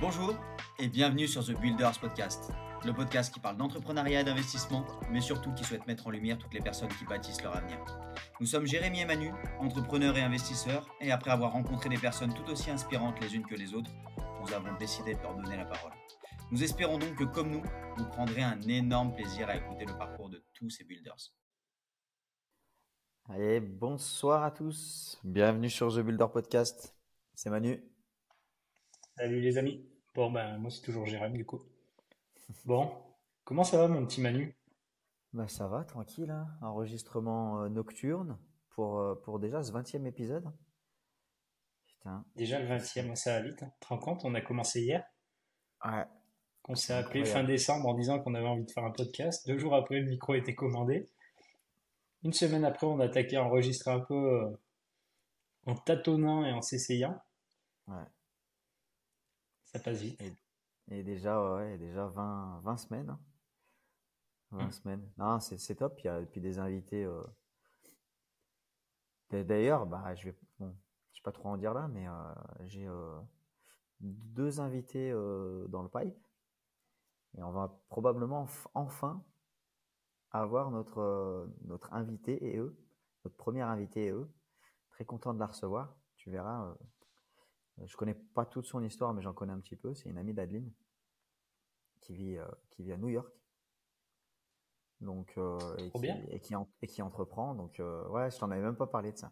Bonjour et bienvenue sur The Builders Podcast, le podcast qui parle d'entrepreneuriat et d'investissement, mais surtout qui souhaite mettre en lumière toutes les personnes qui bâtissent leur avenir. Nous sommes Jérémy et Manu, entrepreneurs et investisseurs, et après avoir rencontré des personnes tout aussi inspirantes les unes que les autres, nous avons décidé de leur donner la parole. Nous espérons donc que, comme nous, vous prendrez un énorme plaisir à écouter le parcours de tous ces builders. Allez, bonsoir à tous. Bienvenue sur The Builder Podcast. C'est Manu. Salut les amis. Bon, moi c'est toujours Jérém du coup. Bon, comment ça va mon petit Manu? Bah ça va, tranquille, hein. Enregistrement nocturne pour déjà ce 20e épisode. Putain, Déjà le 20e, ça va vite, hein. Tu te rends compte, on a commencé hier, ouais, qu'on c'est s'est appelé fin incroyable. décembre en disant qu'on avait envie de faire un podcast. 2 jours après, le micro était commandé. Une semaine après, on a attaqué à enregistrer un peu en tâtonnant et en s'essayant. Ouais. Ça passe vite. Et, et déjà 20 semaines, hein. 20 Hum. semaines. Non, c'est top. Il y a puis des invités. D'ailleurs, bah bon, je vais pas trop en dire là, mais j'ai deux invités dans le pipe. Et on va probablement enfin avoir notre invité et eux, notre premier invité et eux. Très content de la recevoir. Tu verras. Je connais pas toute son histoire, mais j'en connais un petit peu. C'est une amie d'Adeline qui vit à New York. Donc, Trop bien. et qui entreprend. Donc, ouais, je t'en avais même pas parlé de ça.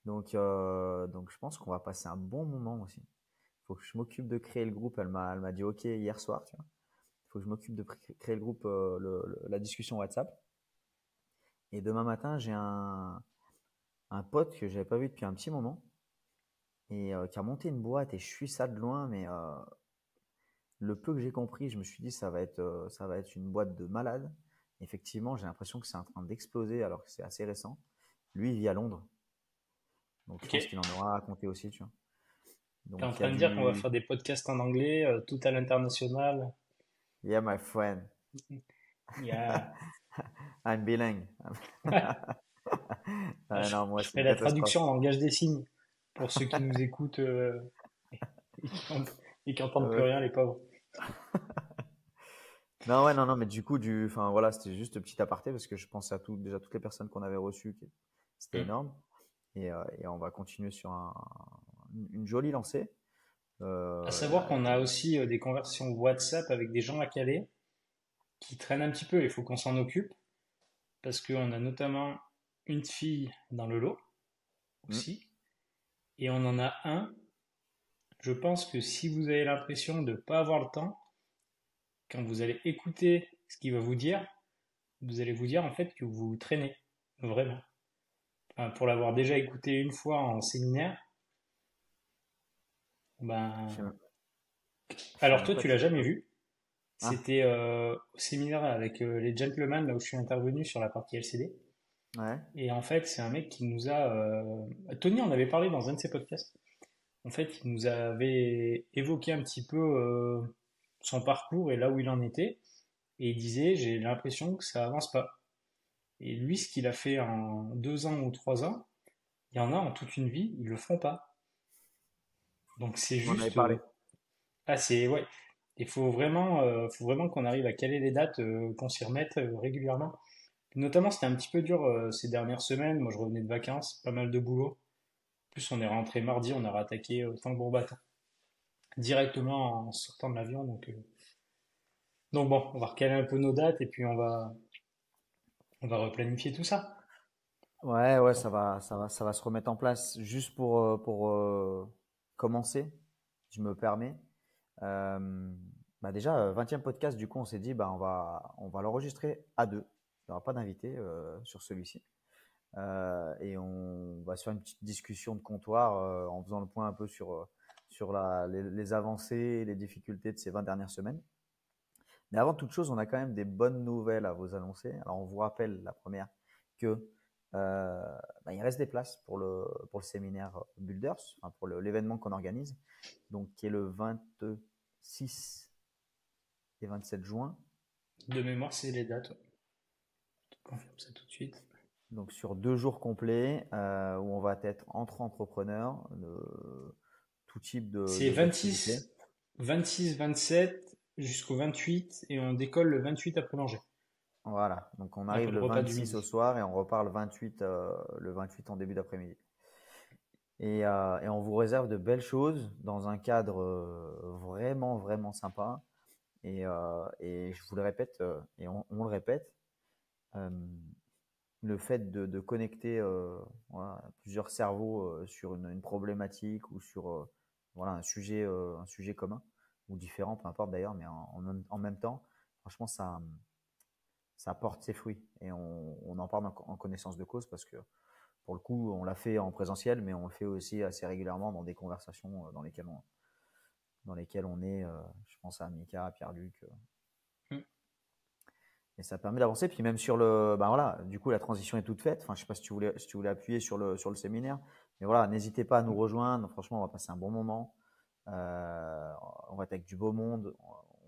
Donc je pense qu'on va passer un bon moment aussi. Il faut que je m'occupe de créer le groupe. Elle m'a dit OK hier soir, tu vois. Il faut que je m'occupe de créer le groupe, la discussion WhatsApp. Et demain matin, j'ai un pote que j'avais pas vu depuis un petit moment et qui a monté une boîte et je suis ça de loin, mais le peu que j'ai compris, je me suis dit ça va être une boîte de malade. Effectivement, j'ai l'impression que c'est en train d'exploser alors que c'est assez récent. Lui, il vit à Londres, donc je Ok. pense qu'il en aura à raconter aussi, tu vois. T'es en Donc il y a train de dire qu'on va du faire des podcasts en anglais, tout à l'international. yeah my friend, Il y a... I'm bilingue. Ah, Ah, non, moi je c'est ferai une la catastrophe. traduction en langage des signes pour ceux qui nous écoutent et qui entendent plus Ouais. rien, les pauvres. Non ouais non mais du coup enfin voilà c'était juste un petit aparté parce que je pensais à déjà toutes les personnes qu'on avait reçues, c'était Hmm. énorme et on va continuer sur une jolie lancée. À Euh, savoir qu'on a aussi des conversations WhatsApp avec des gens à Calais qui traînent un petit peu, il faut qu'on s'en occupe, parce qu'on a notamment une fille dans le lot mm, aussi, et on en a un, je pense que si vous avez l'impression de ne pas avoir le temps, quand vous allez écouter ce qu'il va vous dire, vous allez vous dire en fait que vous traînez, vraiment. Enfin, pour l'avoir déjà écouté une fois en séminaire, je sais ben... même je sais Alors même toi, pas tu de l'as qui tu jamais parles. vu. Ah C'était au séminaire avec les gentlemen, là où je suis intervenu sur la partie LCD. ouais. Et en fait, c'est un mec qui nous a... Tony en avait parlé dans un de ses podcasts. En fait, il nous avait évoqué un petit peu son parcours et là où il en était. Et il disait, j'ai l'impression que ça avance pas. Et lui, ce qu'il a fait en 2 ans ou 3 ans, il y en a en toute une vie, ils le font pas. Donc c'est Tu m'en avais juste... parlé. ah, c'est... Ouais. Il faut vraiment qu'on arrive à caler les dates, qu'on s'y remette régulièrement. Notamment, c'était un petit peu dur ces dernières semaines. Moi, je revenais de vacances, pas mal de boulot. En plus, on est rentré mardi, on a rattaqué Tango Bata directement en sortant de l'avion. Donc bon, on va recaler un peu nos dates et puis on va replanifier tout ça. Ouais, ça va se remettre en place. Juste pour commencer, je me permets. Euh, Bah déjà, 20e podcast, du coup, on s'est dit, bah, on va l'enregistrer à deux. Il n'y aura pas d'invité sur celui-ci. Et on va se faire une petite discussion de comptoir en faisant le point un peu sur les avancées et les difficultés de ces 20 dernières semaines. Mais avant toute chose, on a quand même des bonnes nouvelles à vous annoncer. Alors, on vous rappelle la première que bah, il reste des places pour le séminaire Builders, enfin pour l'événement qu'on organise, donc qui est le 26 et 27 juin. De mémoire, c'est les dates. Ouais. Je te confirme ça tout de suite. Donc sur 2 jours complets où on va être entre entrepreneurs de tout type C'est d'activité. 26. 26, 27 jusqu'au 28 et on décolle le 28 après manger. Voilà. Donc on Après arrive le le repas du 26 au midi. soir et on repart le 28 en début d'après-midi. Et on vous réserve de belles choses dans un cadre vraiment, vraiment sympa. Et je vous le répète, et on le répète, euh, le fait de connecter voilà, plusieurs cerveaux sur une problématique ou sur voilà, un sujet commun ou différent, peu importe d'ailleurs, mais en même temps, franchement, ça porte ses fruits. Et on en parle en connaissance de cause parce que pour le coup, on l'a fait en présentiel, mais on le fait aussi assez régulièrement dans des conversations dans lesquelles on est, je pense à Mika, à Pierre-Luc, Mm. et ça permet d'avancer. Puis même sur le, ben voilà, du coup la transition est toute faite. Enfin, je sais pas si tu voulais appuyer sur le séminaire, mais voilà, n'hésitez pas à nous rejoindre. Franchement, on va passer un bon moment. On va être avec du beau monde.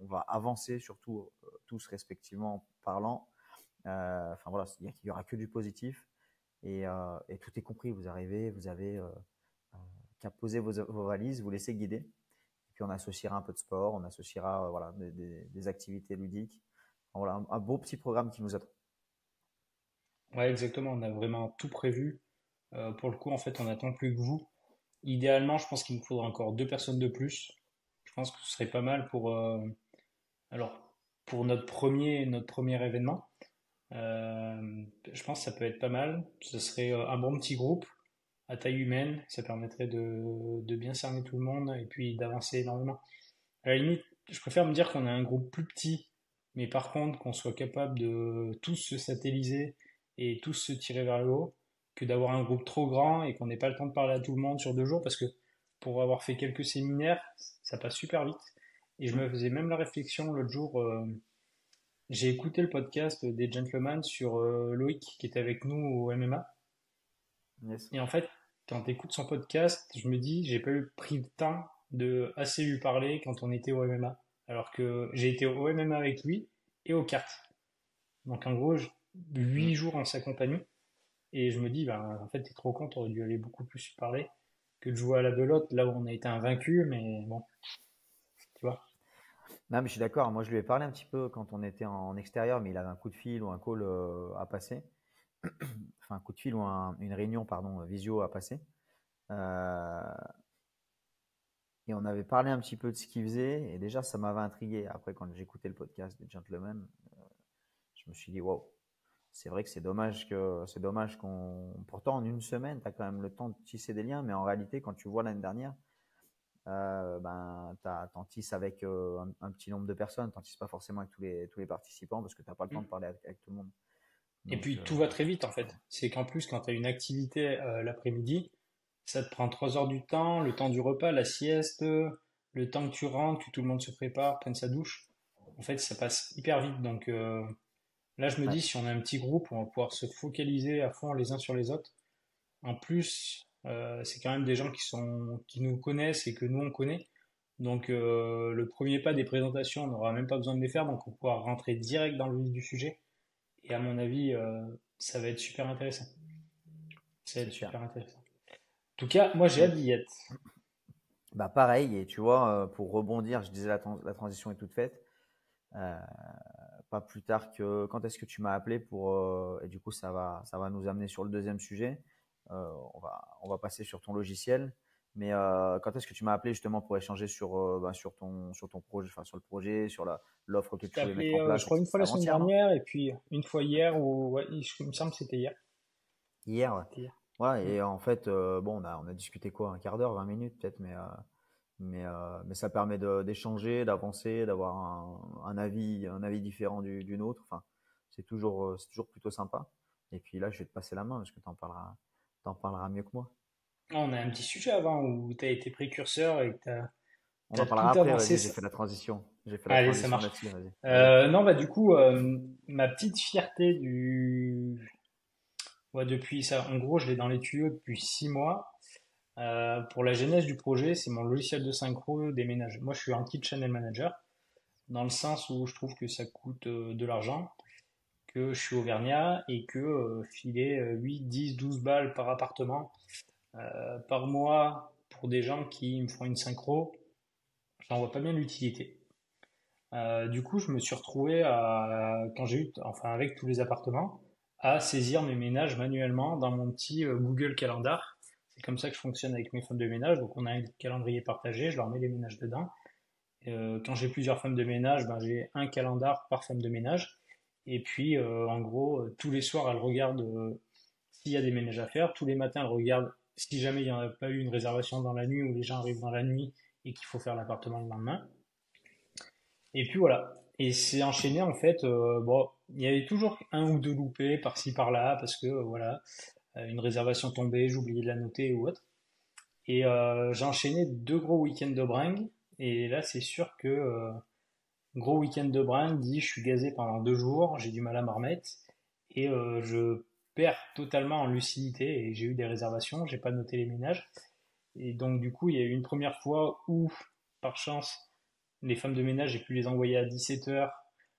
On va avancer surtout tous respectivement parlant. Enfin voilà, il y aura que du positif et tout est compris. Vous arrivez, vous avez qu'à poser vos valises, vous laissez guider. Et puis on associera un peu de sport, on associera voilà, des activités ludiques. Voilà, un beau petit programme qui nous attend. Ouais, exactement. On a vraiment tout prévu. Pour le coup, en fait, on n'attend plus que vous. Idéalement, je pense qu'il nous faudra encore 2 personnes de plus. Je pense que ce serait pas mal alors, pour notre premier événement. Je pense que ça peut être pas mal. Ce serait un bon petit groupe à taille humaine. Ça permettrait de bien cerner tout le monde et puis d'avancer énormément. À la limite, je préfère me dire qu'on a un groupe plus petit, mais par contre qu'on soit capable de tous se satelliser et tous se tirer vers le haut, que d'avoir un groupe trop grand et qu'on n'ait pas le temps de parler à tout le monde sur 2 jours, parce que pour avoir fait quelques séminaires, ça passe super vite. Et je Mm. me faisais même la réflexion l'autre jour, j'ai écouté le podcast des gentlemen sur Loïc qui était avec nous au MMA. Yes. Et en fait, quand tu écoutes son podcast, je me dis, j'ai pas eu pris le temps de assez lui parler quand on était au MMA. Alors que j'ai été au MMA avec lui et aux cartes. Donc en gros, Mm. 8 jours en sa compagnie. Et je me dis, ben, en fait, t'es trop con, t'aurais dû aller beaucoup plus lui parler que de jouer à la belote, là où on a été invaincu, mais bon, tu vois. Non, mais je suis d'accord. Moi, je lui ai parlé un petit peu quand on était en extérieur, mais il avait un coup de fil ou un call à passer. Enfin, un coup de fil ou une réunion, pardon, visio à passer. Euh, et on avait parlé un petit peu de ce qu'il faisait. Et déjà, ça m'avait intrigué. Après, quand j'écoutais le podcast des Gentlemen, je me suis dit, waouh, c'est vrai que c'est dommage qu'on. Pourtant, en une semaine, tu as quand même le temps de tisser des liens. Mais en réalité, quand tu vois l'année dernière, ben, t'en tisses avec un petit nombre de personnes, t'en tisses pas forcément avec tous les participants parce que t'as pas le temps de parler avec tout le monde. Et Donc, puis tout va très vite en fait. C'est qu'en plus, quand tu as une activité l'après-midi, ça te prend 3 heures du temps, le temps du repas, la sieste, le temps que tu rentres, que tout le monde se prépare, prenne sa douche. En fait, ça passe hyper vite. Donc là, je me ouais, dis, si on a un petit groupe, on va pouvoir se focaliser à fond les uns sur les autres. En plus, c'est quand même des gens qui nous connaissent et que nous on connaît. Donc le premier pas des présentations, on n'aura même pas besoin de les faire, donc on va pouvoir rentrer direct dans le vif du sujet. Et à mon avis, ça va être super intéressant. Ça va c'est être clair. super intéressant. En tout cas, moi j'ai Et hâte d'y être. bah pareil, et tu vois, pour rebondir, je disais la transition est toute faite. Euh, Pas plus tard que quand est-ce que tu m'as appelé pour et du coup ça va nous amener sur le deuxième sujet. On va passer sur ton logiciel. Mais quand est-ce que tu m'as appelé justement pour échanger sur ton projet, enfin sur le projet, sur l'offre que Je tu t'ai voulais mettre appelé, en je place, crois, une etc. fois C'est la semaine avant-hier, non? dernière et puis une fois hier, ou ouais, il me semble que c'était hier. Hier, ouais. C'était hier. Ouais, Mm. et en fait, bon, on a discuté quoi, un quart d'heure, 20 minutes peut-être, mais ça permet d'échanger, d'avancer, d'avoir un avis différent du nôtre. Enfin, c'est toujours plutôt sympa. Et puis là, je vais te passer la main parce que t'en parleras mieux que moi. Ah, on a un petit sujet avant où tu as été précurseur et que On tu en as tout parlera après, avancé. vas-y, j'ai fait la transition. J'ai fait la Allez, ça transition marche. là-dessus, vas-y. Vas-y. Non, bah du coup, ma petite fierté ouais, depuis ça, en gros, je l'ai dans les tuyaux depuis 6 mois. Pour la genèse du projet, c'est mon logiciel de synchro des ménages. Moi, je suis anti channel manager, dans le sens où je trouve que ça coûte de l'argent, que je suis auvergnat et que filer 8, 10, 12 balles par appartement par mois pour des gens qui me font une synchro, j'en vois pas bien l'utilité. Du coup, je me suis retrouvé quand j'ai eu, enfin avec tous les appartements, à saisir mes ménages manuellement dans mon petit Google Calendar. C'est comme ça que je fonctionne avec mes femmes de ménage. Donc, on a un calendrier partagé, je leur mets les ménages dedans. Quand j'ai plusieurs femmes de ménage, ben, j'ai un calendar par femme de ménage. Et puis, en gros, tous les soirs, elles regardent s'il y a des ménages à faire. Tous les matins, elles regardent si jamais il n'y en a pas eu une réservation dans la nuit ou les gens arrivent dans la nuit et qu'il faut faire l'appartement le lendemain. Et puis voilà. Et c'est enchaîné en fait. Bon, il y avait toujours un ou deux loupés par-ci par-là parce que voilà, une réservation tombée, j'oubliais de la noter ou autre. Et j'ai enchaîné deux gros week-ends de bringue. Et là, c'est sûr que gros week-end de bringue dit je suis gazé pendant 2 jours, j'ai du mal à m'en remettre et je perds totalement en lucidité et j'ai eu des réservations, j'ai pas noté les ménages. Et donc du coup, il y a eu une première fois où, par chance, les femmes de ménage, j'ai pu les envoyer à 17 heures.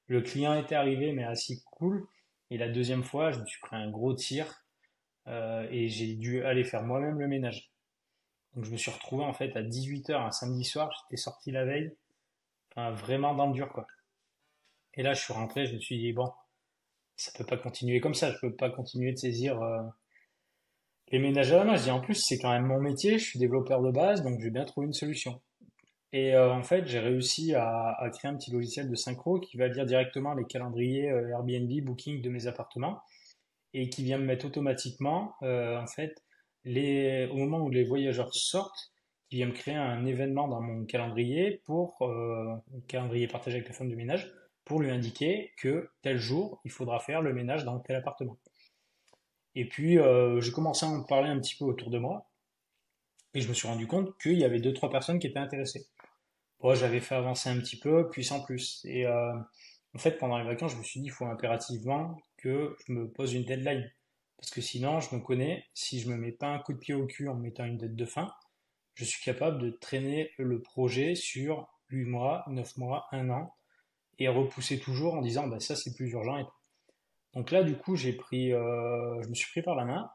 Le client était arrivé, mais assis cool. Et la deuxième fois, je me suis pris un gros tir et j'ai dû aller faire moi-même le ménage. Donc je me suis retrouvé en fait à 18 heures un samedi soir, j'étais sorti la veille, enfin vraiment dans le dur quoi. Et là je suis rentré, je me suis dit bon, ça peut pas continuer comme ça, je peux pas continuer de saisir les ménages à la main. Je dis en plus c'est quand même mon métier, je suis développeur de base, donc je vais bien trouver une solution. Et en fait, j'ai réussi à créer un petit logiciel de synchro qui va lire directement les calendriers Airbnb, Booking de mes appartements et qui vient me mettre automatiquement, en fait, au moment où les voyageurs sortent, qui vient me créer un événement dans mon calendrier un calendrier partagé avec la femme de ménage, pour lui indiquer que tel jour, il faudra faire le ménage dans tel appartement. Et puis, j'ai commencé à en parler un petit peu autour de moi et je me suis rendu compte qu'il y avait deux, trois personnes qui étaient intéressées. Bon, j'avais fait avancer un petit peu, puis sans plus. Et en fait, pendant les vacances, je me suis dit, il faut impérativement que je me pose une deadline. Parce que sinon, je me connais, si je me mets pas un coup de pied au cul en me mettant une date de fin, je suis capable de traîner le projet sur 8 mois, 9 mois, 1 an, et repousser toujours en disant, bah ça c'est plus urgent et tout. Donc là, du coup, je me suis pris par la main.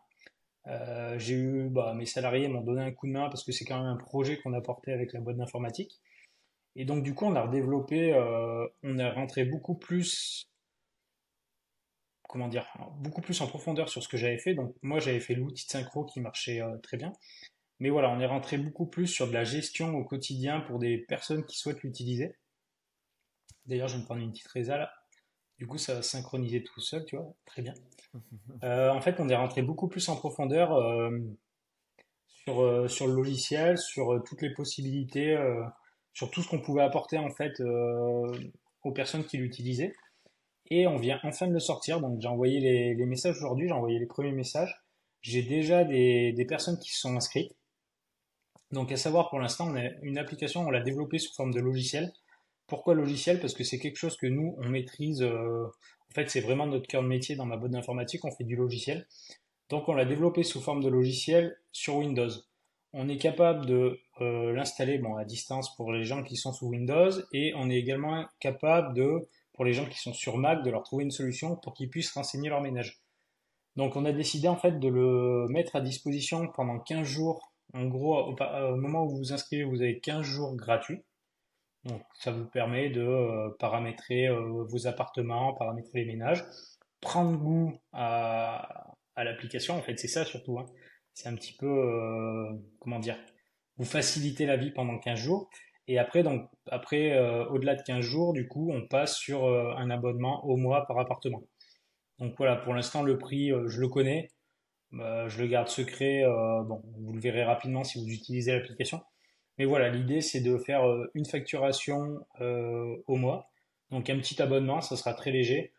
J'ai eu, bah, mes salariés m'ont donné un coup de main parce que c'est quand même un projet qu'on a porté avec la boîte d'informatique. Et donc, du coup, on a redéveloppé, on est rentré beaucoup plus, comment dire, beaucoup plus en profondeur sur ce que j'avais fait. Donc, moi, j'avais fait l'outil de synchro qui marchait très bien. Mais voilà, on est rentré beaucoup plus sur de la gestion au quotidien pour des personnes qui souhaitent l'utiliser. D'ailleurs, je vais me prendre une petite résa là. Du coup, ça va synchroniser tout seul, tu vois. Très bien. En fait, on est rentré beaucoup plus en profondeur sur le logiciel, sur toutes les possibilités, sur tout ce qu'on pouvait apporter en fait aux personnes qui l'utilisaient. Et on vient enfin de le sortir. Donc j'ai envoyé les messages aujourd'hui, j'ai envoyé les premiers messages. J'ai déjà des personnes qui se sont inscrites. Donc à savoir pour l'instant, on a une application, on l'a développée sous forme de logiciel. Pourquoi logiciel? Parce que c'est quelque chose que nous, on maîtrise. En fait, c'est vraiment notre cœur de métier dans ma boîte d'informatique, on fait du logiciel. Donc on l'a développé sous forme de logiciel sur Windows. On est capable de l'installer bon, à distance pour les gens qui sont sous Windows et on est également capable pour les gens qui sont sur Mac, de leur trouver une solution pour qu'ils puissent renseigner leur ménage. Donc on a décidé en fait de le mettre à disposition pendant 15 jours. En gros, au moment où vous vous inscrivez, vous avez 15 jours gratuits. Donc ça vous permet de paramétrer vos appartements, paramétrer les ménages, prendre goût à l'application. En fait, c'est ça surtout, hein. C'est un petit peu, comment dire, vous faciliter la vie pendant 15 jours. Et après, donc, après, au-delà de 15 jours, du coup, on passe sur un abonnement au mois par appartement. Donc voilà, pour l'instant, le prix, je le connais. Je le garde secret. Bon, vous le verrez rapidement si vous utilisez l'application. Mais voilà, l'idée, c'est de faire une facturation au mois. Donc un petit abonnement, ça sera très léger.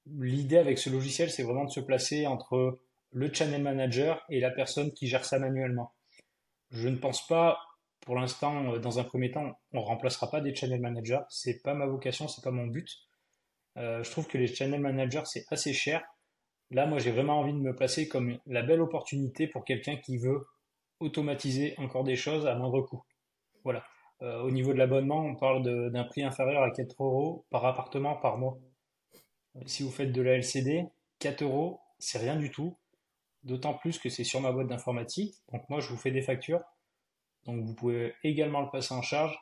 L'idée avec ce logiciel, c'est vraiment de se placer entre le channel manager et la personne qui gère ça manuellement. Je ne pense pas, pour l'instant, dans un premier temps, on remplacera pas des channel managers. C'est pas ma vocation, c'est pas mon but. Je trouve que les channel managers, c'est assez cher. Là, moi, j'ai vraiment envie de me placer comme la belle opportunité pour quelqu'un qui veut automatiser encore des choses à moindre coût. Voilà. Au niveau de l'abonnement, on parle d'un prix inférieur à 4 euros par appartement par mois. Si vous faites de la LCD, 4 euros, c'est rien du tout. D'autant plus que c'est sur ma boîte d'informatique. Donc moi, je vous fais des factures. Donc vous pouvez également le passer en charge.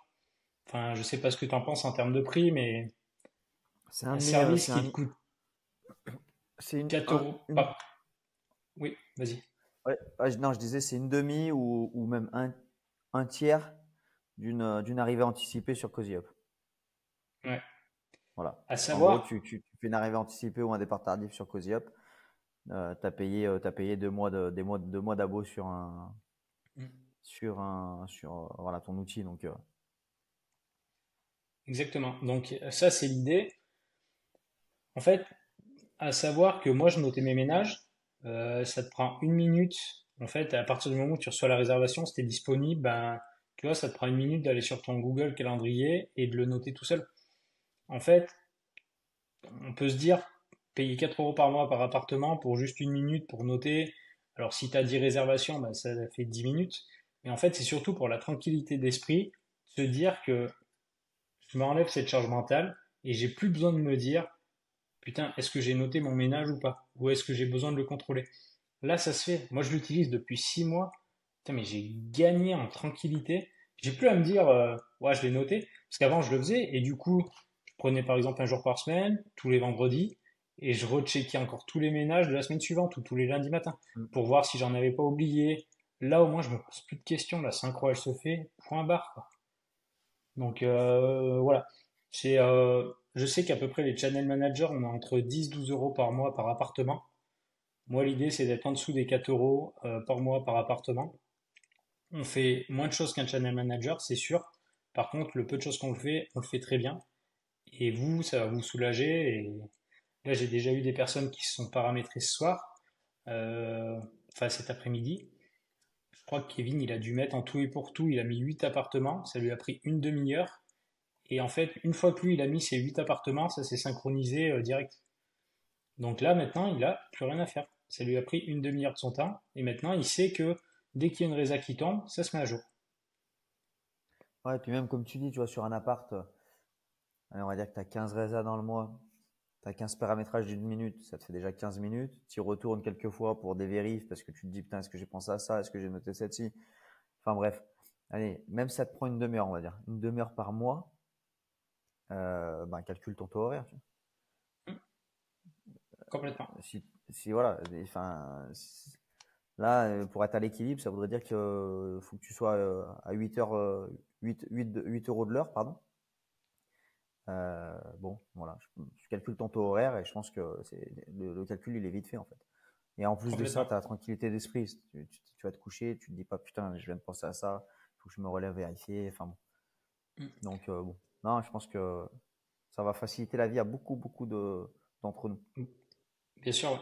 Enfin, je sais pas ce que tu en penses en termes de prix, mais C'est un un demi, service qui te coûte c'est 4 euros une, par... Oui, vas-y. ouais, non, je disais, c'est une demi ou même un tiers d'une arrivée anticipée sur CozyUp. Ouais. Voilà. À En gros, savoir, tu fais une arrivée anticipée ou un départ tardif sur CozyUp. T'as payé 2 mois deux mois d'abo sur voilà, ton outil. Donc, exactement. Donc ça, c'est l'idée. En fait, à savoir que moi, je notais mes ménages. Ça te prend 1 minute. En fait, à partir du moment où tu reçois la réservation, c'était disponible. Ben, tu vois, ça te prend 1 minute d'aller sur ton Google Calendrier et de le noter tout seul. En fait, on peut se dire, payer 4 euros par mois par appartement pour juste 1 minute pour noter. Alors, si tu as 10 réservations, ben, ça fait 10 minutes. Mais en fait, c'est surtout pour la tranquillité d'esprit, se dire que je m'enlève cette charge mentale et j'ai plus besoin de me dire, putain, est-ce que j'ai noté mon ménage ou pas? Ou est-ce que j'ai besoin de le contrôler? Là, ça se fait. Moi, je l'utilise depuis 6 mois. Putain, mais j'ai gagné en tranquillité. J'ai plus à me dire, ouais, je l'ai noté. Parce qu'avant, je le faisais. Et du coup, je prenais par exemple un jour par semaine, tous les vendredis. Et je recheckais encore tous les ménages de la semaine suivante ou tous les lundis matins. mm. Pour voir si j'en avais pas oublié. Là, au moins, je me pose plus de questions. La synchro, elle se fait. Point barre, quoi. Donc, voilà. Je sais qu'à peu près les channel managers, on a entre 10-12 euros par mois par appartement. Moi, l'idée, c'est d'être en dessous des 4 euros par mois par appartement. On fait moins de choses qu'un channel manager, c'est sûr. Par contre, le peu de choses qu'on fait, on le fait très bien. Et vous, ça va vous soulager. Et là, j'ai déjà eu des personnes qui se sont paramétrées ce soir, euh, enfin cet après-midi. Je crois que Kevin, il a dû mettre en tout et pour tout, il a mis 8 appartements. Ça lui a pris une demi-heure. Et en fait, une fois que lui, il a mis ses 8 appartements, ça s'est synchronisé direct. Donc là, maintenant, il a plus rien à faire. Ça lui a pris une demi-heure de son temps. Et maintenant, il sait que dès qu'il y a une résa qui tombe, ça se met à jour. Ouais, et puis même comme tu dis, tu vois, sur un appart, allez, on va dire que tu as 15 résas dans le mois, tu as 15 paramétrages d'une minute, ça te fait déjà 15 minutes. Tu y retournes quelques fois pour des vérifs parce que tu te dis, putain, est-ce que j'ai pensé à ça? Est-ce que j'ai noté celle-ci? Enfin bref, allez, même ça te prend une demi-heure, on va dire. Une demi-heure par mois, ben, calcule ton taux horaire. Tu Complètement. vois. Si voilà, enfin, là, pour être à l'équilibre, ça voudrait dire qu'il faut que tu sois à 8 heures, 8 euros de l'heure, pardon. Bon, voilà, tu calcules ton taux horaire et je pense que le calcul, il est vite fait en fait. Et en plus de ça, Complètement. tu as la tranquillité d'esprit. Tu vas te coucher, tu te dis pas putain, je viens de penser à ça, il faut que je me relève vérifier. Enfin bon. Mm. Donc bon, non, je pense que ça va faciliter la vie à beaucoup d'entre nous. Bien sûr. Ouais.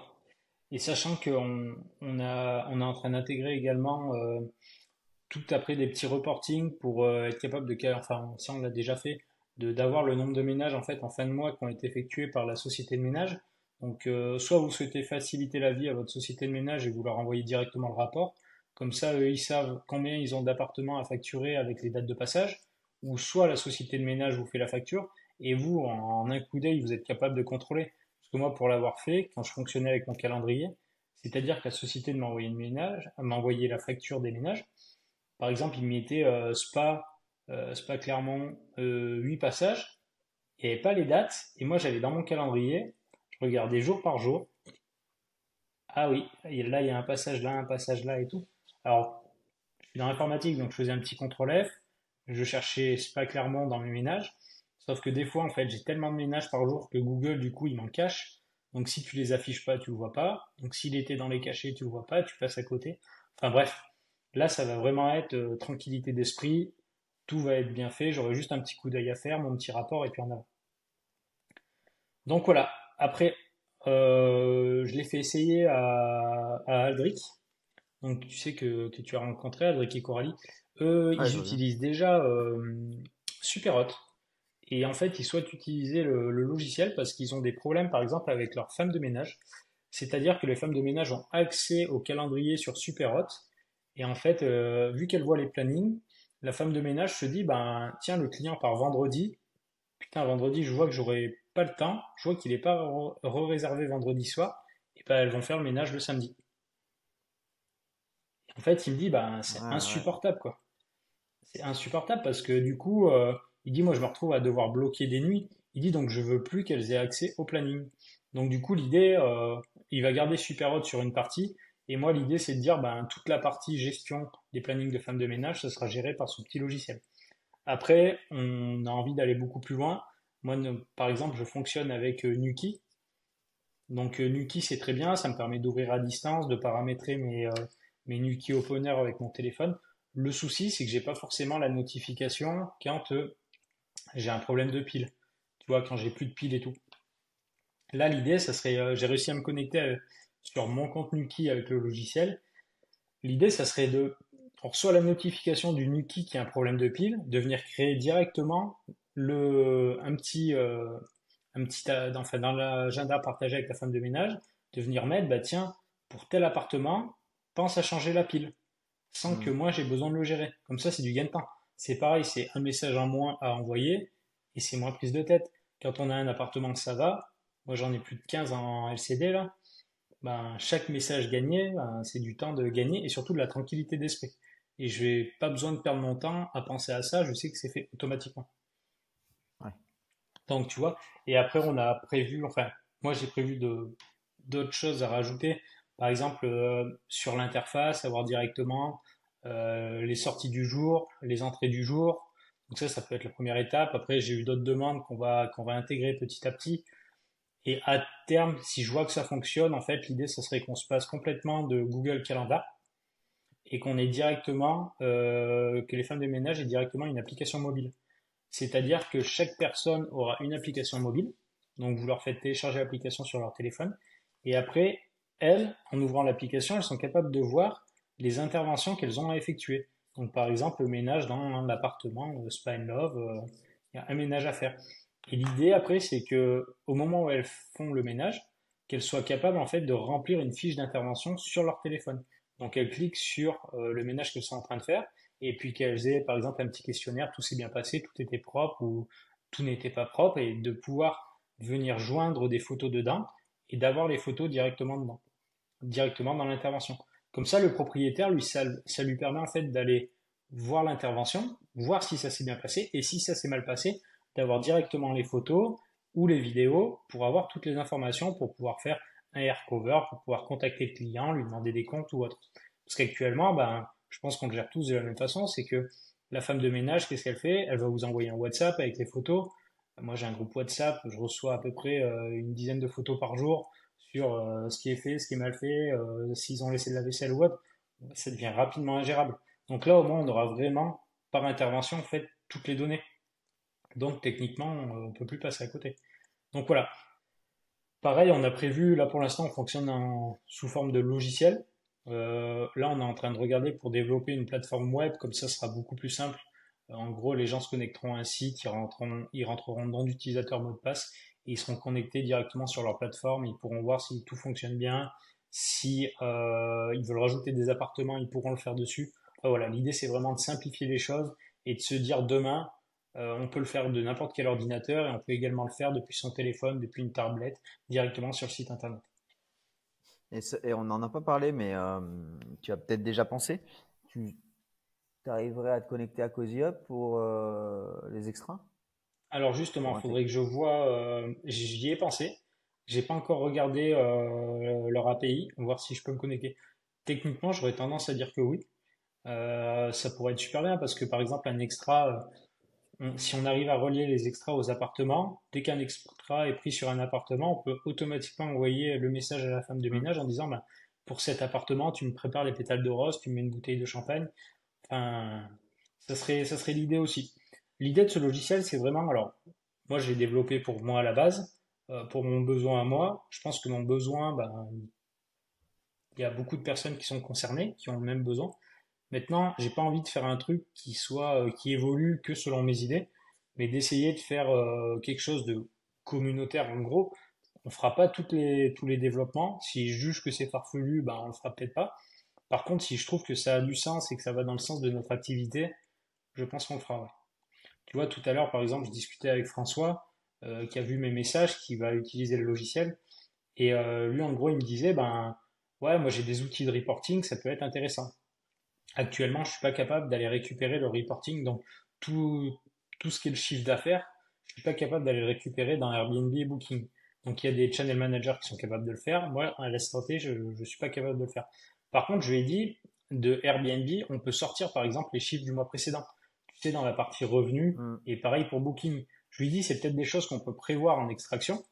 Et sachant qu'on est en train d'intégrer également tout après des petits reportings pour être capable enfin, ça on l'a déjà fait, d'avoir le nombre de ménages en fait en fin de mois qui ont été effectués par la société de ménage. Donc, soit vous souhaitez faciliter la vie à votre société de ménage et vous leur envoyez directement le rapport. Comme ça, eux, ils savent combien ils ont d'appartements à facturer avec les dates de passage. Ou soit la société de ménage vous fait la facture et vous, en un coup d'œil, vous êtes capable de contrôler. Parce que moi, pour l'avoir fait, quand je fonctionnais avec mon calendrier, c'est-à-dire que la société de m'envoyer une ménage, m'a envoyé la facture des ménages. Par exemple, il mettait Spa Clermont, 8 passages. Il n'y avait pas les dates. Et moi, j'avais dans mon calendrier, je regardais jour par jour. Ah oui, et là, il y a un passage là et tout. Alors, je suis dans l'informatique, donc je faisais un petit contrôle F. Je cherchais Spa Clermont dans mes ménages. Sauf que des fois, en fait, j'ai tellement de ménages par jour que Google, du coup, il m'en cache. Donc, si tu les affiches pas, tu le vois pas. Donc, s'il était dans les cachets, tu le vois pas, tu passes à côté. Enfin, bref. Là, ça va vraiment être tranquillité d'esprit. Tout va être bien fait. J'aurai juste un petit coup d'œil à faire, mon petit rapport, et puis on a. Donc voilà. Après, je l'ai fait essayer à Aldric. Donc tu sais que tu as rencontré Aldric et Coralie. Eux, Ouais, ils je vois bien. utilisent déjà Superhot. Et en fait, ils souhaitent utiliser le logiciel parce qu'ils ont des problèmes, par exemple, avec leurs femmes de ménage. C'est-à-dire que les femmes de ménage ont accès au calendrier sur Superhot. Et en fait, vu qu'elle voit les plannings, la femme de ménage se dit, ben, tiens, le client part vendredi. Putain, vendredi, je vois que j'aurai pas le temps. Je vois qu'il n'est pas re-réservé vendredi soir. Et ben, elles vont faire le ménage le samedi. En fait, il me dit, ben, c'est Ouais, ouais. insupportable, quoi. C'est insupportable parce que du coup, Il dit, moi, je me retrouve à devoir bloquer des nuits. Il dit, donc, je veux plus qu'elles aient accès au planning. Donc, du coup, l'idée, il va garder Superhot sur une partie. Et moi, l'idée, c'est de dire, ben, toute la partie gestion des plannings de femmes de ménage, ça sera géré par ce petit logiciel. Après, on a envie d'aller beaucoup plus loin. Moi, par exemple, je fonctionne avec Nuki. Donc Nuki, c'est très bien, ça me permet d'ouvrir à distance, de paramétrer mes Nuki Opener avec mon téléphone. Le souci, c'est que j'ai pas forcément la notification quand j'ai un problème de pile. Tu vois, quand j'ai plus de pile et tout. Là, l'idée, ça serait, j'ai réussi à me connecter sur mon compte Nuki avec le logiciel. L'idée, ça serait on reçoit la notification du Nuki qui a un problème de pile, de venir créer directement enfin, dans l'agenda partagé avec la femme de ménage, de venir mettre, bah tiens, pour tel appartement, pense à changer la pile, sans que Hmm. moi j'ai besoin de le gérer. Comme ça, c'est du gain de temps. C'est pareil, c'est un message en moins à envoyer et c'est moins prise de tête. Quand on a un appartement que ça va, moi j'en ai plus de 15 en LCD là, ben, chaque message gagné, ben, c'est du temps de gagner et surtout de la tranquillité d'esprit. Et je n'ai pas besoin de perdre mon temps à penser à ça, je sais que c'est fait automatiquement. Ouais. Donc, tu vois, et après, on a prévu, enfin, moi j'ai prévu d'autres choses à rajouter. Par exemple, sur l'interface, avoir directement les sorties du jour, les entrées du jour. Donc ça peut être la première étape. Après, j'ai eu d'autres demandes qu'on va intégrer petit à petit. Et à terme, si je vois que ça fonctionne, en fait, l'idée, ce serait qu'on se passe complètement de Google Calendar et qu'on ait directement, que les femmes de ménage aient directement une application mobile. C'est-à-dire que chaque personne aura une application mobile. Donc, vous leur faites télécharger l'application sur leur téléphone. Et après, elles, en ouvrant l'application, elles sont capables de voir les interventions qu'elles ont à effectuer. Donc, par exemple, le ménage dans l'appartement Spa and Love, il y a un ménage à faire. Et l'idée après, c'est que au moment où elles font le ménage, qu'elles soient capables en fait de remplir une fiche d'intervention sur leur téléphone. Donc elles cliquent sur le ménage qu'elles sont en train de faire et puis qu'elles aient par exemple un petit questionnaire, tout s'est bien passé, tout était propre ou tout n'était pas propre et de pouvoir venir joindre des photos dedans et d'avoir les photos directement dedans, directement dans l'intervention. Comme ça, le propriétaire, lui, ça lui permet en fait d'aller voir l'intervention, voir si ça s'est bien passé et si ça s'est mal passé, d'avoir directement les photos ou les vidéos pour avoir toutes les informations pour pouvoir faire un air cover, pour pouvoir contacter le client, lui demander des comptes ou autre. Parce qu'actuellement, ben, je pense qu'on le gère tous de la même façon, c'est que la femme de ménage, qu'est-ce qu'elle fait? Elle va vous envoyer un WhatsApp avec les photos. Moi, j'ai un groupe WhatsApp, je reçois à peu près une dizaine de photos par jour sur ce qui est fait, ce qui est mal fait, s'ils ont laissé de la vaisselle ou autre. Ça devient rapidement ingérable. Donc là, au moins, on aura vraiment, par intervention, en fait, toutes les données. Donc techniquement, on peut plus passer à côté. Donc voilà. Pareil, on a prévu, là pour l'instant, on fonctionne sous forme de logiciel. Là, on est en train de regarder pour développer une plateforme web, comme ça sera beaucoup plus simple. En gros, les gens se connecteront à un site, ils rentreront dans d'utilisateur mot de passe et ils seront connectés directement sur leur plateforme. Ils pourront voir si tout fonctionne bien, si ils veulent rajouter des appartements, ils pourront le faire dessus. Enfin, voilà, l'idée c'est vraiment de simplifier les choses et de se dire demain, on peut le faire de n'importe quel ordinateur et on peut également le faire depuis son téléphone, depuis une tablette, directement sur le site internet. Et on n'en a pas parlé, mais tu as peut-être déjà pensé. Tu arriverais à te connecter à Cozy Up pour les extras? Alors justement, Pour il faudrait intégrer. que je vois, j'y ai pensé. J'ai pas encore regardé leur API, voir si je peux me connecter. Techniquement, j'aurais tendance à dire que oui. Ça pourrait être super bien parce que par exemple un extra, si on arrive à relier les extras aux appartements, dès qu'un extra est pris sur un appartement, on peut automatiquement envoyer le message à la femme de Hmm. ménage en disant, bah, pour cet appartement, tu me prépares les pétales de rose, tu me mets une bouteille de champagne. Enfin, ça serait l'idée aussi. L'idée de ce logiciel, c'est vraiment, alors, moi, je l'ai développé pour moi à la base, pour mon besoin à moi. Je pense que mon besoin, ben, il y a beaucoup de personnes qui sont concernées, qui ont le même besoin. Maintenant, j'ai pas envie de faire un truc qui évolue que selon mes idées, mais d'essayer de faire quelque chose de communautaire. En gros, on fera pas tous les développements. Si je juge que c'est farfelu, ben on le fera peut-être pas. Par contre, si je trouve que ça a du sens et que ça va dans le sens de notre activité, je pense qu'on le fera. Ouais. Tu vois, tout à l'heure, par exemple, je discutais avec François, qui a vu mes messages, qui va utiliser le logiciel, et lui, en gros, il me disait, ben ouais, moi j'ai des outils de reporting, ça peut être intéressant. Actuellement, je suis pas capable d'aller récupérer le reporting, donc tout, tout ce qui est le chiffre d'affaires, je suis pas capable d'aller le récupérer dans Airbnb et Booking. Donc il y a des channel managers qui sont capables de le faire. Moi, à l'instant T, je suis pas capable de le faire. Par contre, je lui ai dit, de Airbnb, on peut sortir par exemple les chiffres du mois précédent. Tu sais, dans la partie revenus, Mm. et pareil pour Booking. Je lui ai dit, c'est peut-être des choses qu'on peut prévoir en extraction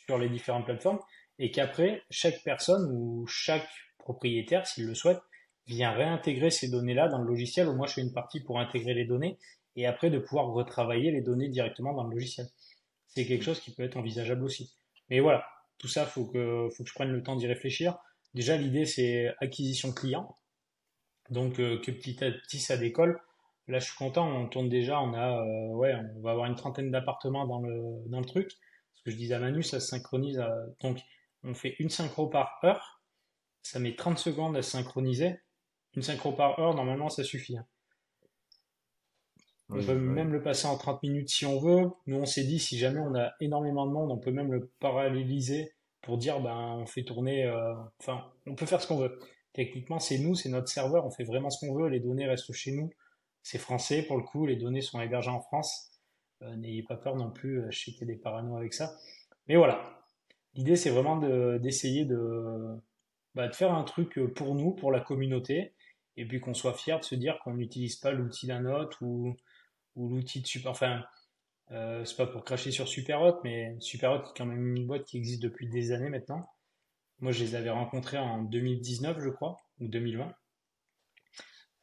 sur les différentes plateformes, et qu'après, chaque personne ou chaque propriétaire, s'il le souhaite, vient réintégrer ces données-là dans le logiciel, où moi je fais une partie pour intégrer les données, et après de pouvoir retravailler les données directement dans le logiciel. C'est quelque chose qui peut être envisageable aussi. Mais voilà, tout ça, faut que je prenne le temps d'y réfléchir. Déjà, l'idée, c'est acquisition client. Donc, que petit à petit, ça décolle. Là, je suis content, on tourne déjà, ouais, on va avoir une trentaine d'appartements dans le truc. Ce que je disais à Manu, ça se synchronise. Donc, on fait une synchro par heure. Ça met 30 secondes à se synchroniser. Une synchro par heure, normalement, ça suffit, hein. On Oui, peut oui. même le passer en 30 minutes si on veut. Nous, on s'est dit, si jamais on a énormément de monde, on peut même le paralléliser pour dire, ben, on fait tourner, enfin, on peut faire ce qu'on veut. Techniquement, c'est nous, c'est notre serveur, on fait vraiment ce qu'on veut, les données restent chez nous. C'est français pour le coup, les données sont hébergées en France. N'ayez pas peur non plus, je sais qu'il y a des parano avec ça. Mais voilà, l'idée c'est vraiment d'essayer de faire un truc pour nous, pour la communauté, et puis qu'on soit fier de se dire qu'on n'utilise pas l'outil d'un autre ou l'outil de super. Enfin, c'est pas pour cracher sur Superhot, mais Superhot est quand même une boîte qui existe depuis des années maintenant. Moi, je les avais rencontrés en 2019, je crois, ou 2020.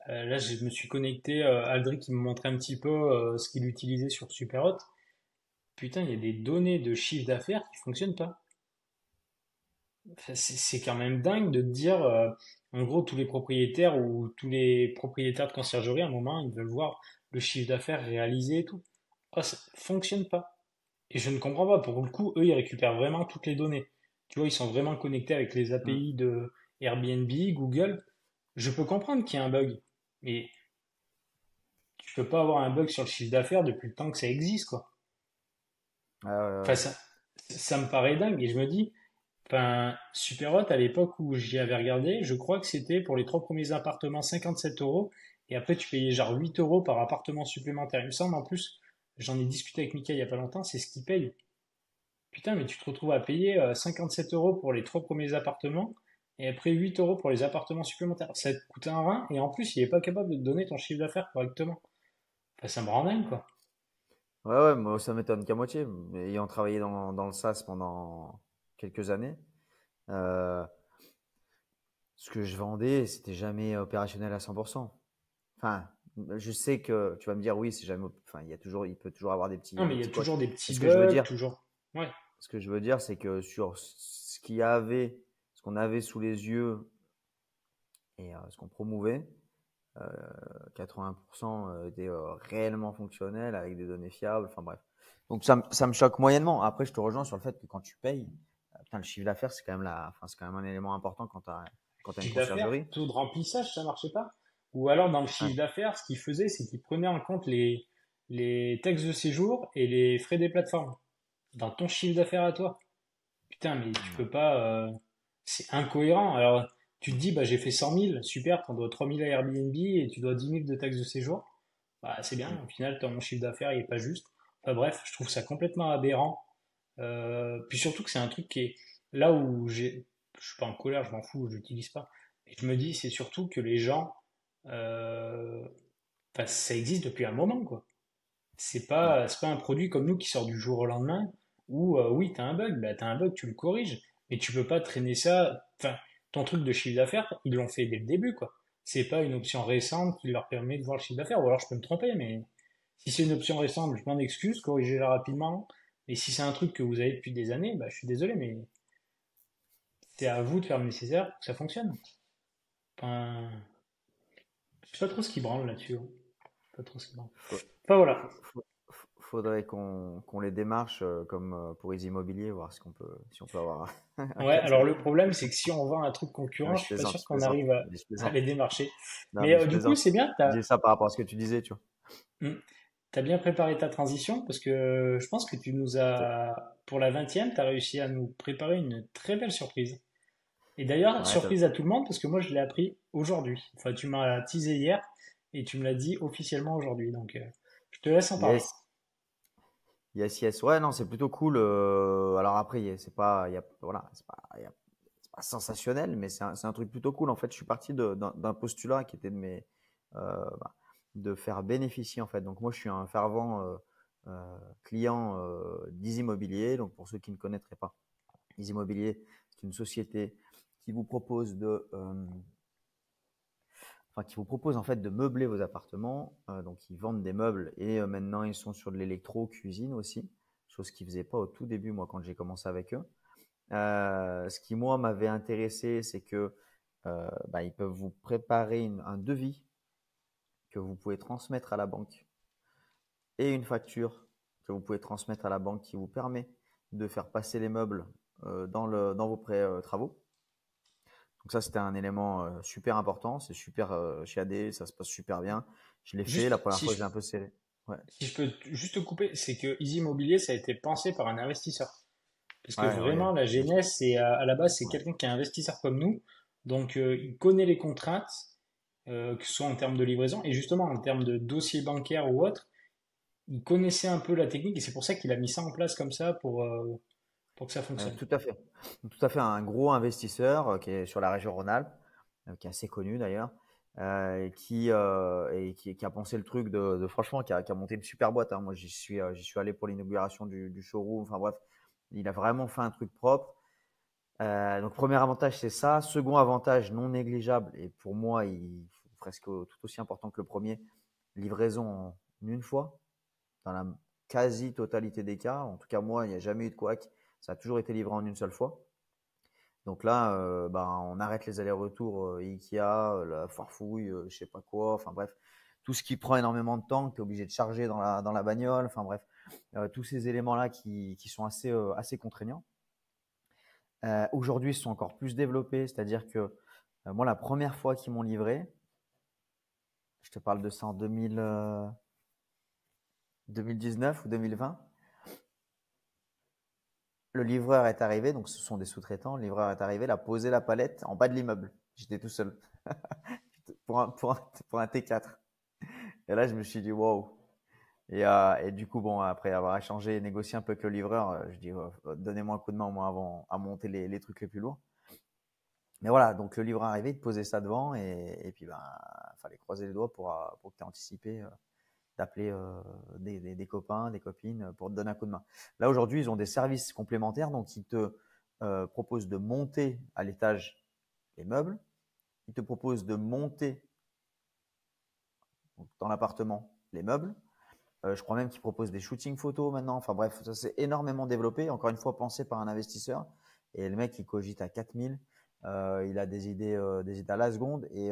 Là, je me suis connecté, Aldric qui me montrait un petit peu ce qu'il utilisait sur Superhot. Putain, il y a des données de chiffre d'affaires qui fonctionnent pas. Enfin, c'est quand même dingue de te dire, en gros, tous les propriétaires ou tous les propriétaires de conciergerie, à un moment, ils veulent voir le chiffre d'affaires réalisé et tout. Ah, ça fonctionne pas. Et je ne comprends pas. Pour le coup, eux, ils récupèrent vraiment toutes les données. Tu vois, ils sont vraiment connectés avec les Mm. API de Airbnb, Google. Je peux comprendre qu'il y a un bug, mais tu peux pas avoir un bug sur le chiffre d'affaires depuis le temps que ça existe, quoi. Ouais, ouais, Enfin, ouais. ça me paraît dingue. Et je me dis, enfin, Superhot, à l'époque où j'y avais regardé, je crois que c'était pour les trois premiers appartements 57 euros. Et après, tu payais genre 8 euros par appartement supplémentaire. Il me semble, en plus, j'en ai discuté avec Mika il y a pas longtemps, c'est ce qu'ils payent. Putain, mais tu te retrouves à payer 57 euros pour les trois premiers appartements et après 8 euros pour les appartements supplémentaires. Ça te coûte un rein et en plus, il est pas capable de te donner ton chiffre d'affaires correctement. Enfin, ça me rend dingue, quoi. Ouais, ouais, moi, ça m'étonne qu'à moitié. Mais ayant travaillé dans le SaaS pendant quelques années, euh, ce que je vendais, c'était jamais opérationnel à 100%. Enfin, je sais que tu vas me dire oui, c'est jamais, enfin, il peut toujours avoir Non, mais des il y a petits couacs. toujours des Mais petits bugs, toujours. Ouais. ce que je veux dire, c'est que sur ce qu'il y avait, ce qu'on avait sous les yeux et ce qu'on promouvait, euh, 80% étaient réellement fonctionnels avec des données fiables. Enfin bref. Donc ça me choque moyennement. Après, je te rejoins sur le fait que quand tu payes, putain, le chiffre d'affaires, c'est quand même enfin, c'est quand même un élément important quand t'as une Chiffre d'affaires, conciergerie. taux de remplissage, ça marchait pas. Ou alors, dans le Ouais. chiffre d'affaires, ce qu'ils faisaient, c'est qu'ils prenaient en compte les taxes de séjour et les frais des plateformes. Dans ton chiffre d'affaires à toi. Putain, mais tu peux pas. C'est incohérent. Alors, tu te dis, bah, j'ai fait 100 000, super, t'en dois 3 000 à Airbnb et tu dois 10 000 de taxes de séjour. Bah, c'est bien. Au final, ton chiffre d'affaires, il est pas juste. Enfin bref, je trouve ça complètement aberrant. Puis surtout que c'est un truc qui est là où je suis pas en colère, je m'en fous, je l'utilise pas. Et je me dis, c'est surtout que les gens, euh, enfin, ça existe depuis un moment, quoi. Ouais. C'est pas un produit comme nous qui sort du jour au lendemain où, oui, t'as un bug, bah, t'as un bug, tu le corriges. Mais tu peux pas traîner ça, enfin, ton truc de chiffre d'affaires, ils l'ont fait dès le début, quoi. C'est pas une option récente qui leur permet de voir le chiffre d'affaires, ou alors je peux me tromper, mais si c'est une option récente, je m'en excuse, corrigez-la rapidement. Mais si c'est un truc que vous avez depuis des années, bah, je suis désolé, mais c'est à vous de faire le nécessaire pour que ça fonctionne. Enfin, je sais pas trop ce qui branle là-dessus, hein. Pas trop ce qui branle. Faut- Enfin voilà. Faudrait qu'on les démarche comme pour les immobiliers, voir si on peut avoir un Ouais, cas alors de. le problème, c'est que si on vend un truc Non, concurrent, mais je suis pas sûr je qu'on plaisante, arrive mais je à plaisante. les démarcher. Non, Mais mais je du coup, plaisante. c'est bien, Je dis ça par rapport à ce que tu disais, tu vois. t'as bien préparé ta transition parce que je pense que tu nous as, pour la 20e, tu as réussi à nous préparer une très belle surprise. Et d'ailleurs, Ouais, surprise à tout le monde parce que moi, je l'ai appris aujourd'hui. Enfin, tu m'as teasé hier et tu me l'as dit officiellement aujourd'hui. Donc, je te laisse en parler. yes. Yes, yes. Ouais, non, c'est plutôt cool. Alors après, c'est pas, voilà, c'est pas sensationnel, mais c'est un truc plutôt cool. En fait, je suis parti d'un postulat qui était bah, de faire bénéficier, en fait. Donc moi, je suis un fervent client d'Easy Immobilier. Donc pour ceux qui ne connaîtraient pas, Easy Immobilier, c'est une société qui vous propose qui vous propose en fait de meubler vos appartements. Donc ils vendent des meubles et maintenant ils sont sur de l'électro-cuisine aussi, chose qu'ils faisaient pas au tout début moi quand j'ai commencé avec eux. Ce qui moi m'avait intéressé, c'est que ils peuvent vous préparer un devis que vous pouvez transmettre à la banque et une facture que vous pouvez transmettre à la banque qui vous permet de faire passer les meubles dans vos pré-travaux. Donc ça, c'était un élément super important. C'est super chiadé, ça se passe super bien. Je l'ai fait. La Juste, première fois, j'ai un peu serré. Ouais, si je peux juste te couper, c'est que Easy Immobilier, ça a été pensé par un investisseur. Parce que ouais, ouais, vraiment, la genèse, c'est à la base, c'est ouais. quelqu'un qui est investisseur comme nous. Donc, il connaît les contraintes, que ce soit en termes de livraison et justement en termes de dossier bancaire ou autre. Il connaissait un peu la technique et c'est pour ça qu'il a mis ça en place comme ça pour que ça fonctionne. Tout à fait. Tout à fait. Un gros investisseur qui est sur la région Rhône-Alpes, qui est assez connu d'ailleurs, qui a pensé le truc franchement, qui a monté une super boîte. Hein. Moi, j'y suis allé pour l'inauguration du showroom. Enfin bref, il a vraiment fait un truc propre. Donc premier avantage, c'est ça. Second avantage non négligeable, et pour moi, presque tout aussi important que le premier, livraison en une fois, dans la quasi-totalité des cas. En tout cas, moi, il n'y a jamais eu de couac. Ça a toujours été livré en une seule fois. Donc là, on arrête les allers-retours Ikea, la Farfouille, je sais pas quoi. Enfin bref, tout ce qui prend énormément de temps, que tu es obligé de charger dans la bagnole. Enfin bref, tous ces éléments-là qui sont assez contraignants. Aujourd'hui, ils sont encore plus développés, c'est-à-dire que moi, la première fois qu'ils m'ont livré, je te parle de ça en 2019 ou 2020, le livreur est arrivé, donc ce sont des sous-traitants, le livreur est arrivé, il a posé la palette en bas de l'immeuble. J'étais tout seul pour un T4. Et là, je me suis dit, wow. Et du coup, bon, après avoir échangé et négocié un peu avec le livreur, je dis, donnez-moi un coup de main au moins avant à monter les trucs les plus lourds. Mais voilà, donc le livreur est arrivé, il te posait ça devant et puis fallait croiser les doigts pour que tu aies anticipé d'appeler des copains, des copines pour te donner un coup de main. Là aujourd'hui, ils ont des services complémentaires, donc ils te proposent de monter à l'étage les meubles, ils te proposent de monter dans l'appartement les meubles. Je crois même qu'ils proposent des shootings photos maintenant. Enfin bref, ça s'est énormément développé. Encore une fois, pensé par un investisseur. Et le mec, il cogite à 4000. Il a des idées à la seconde. Et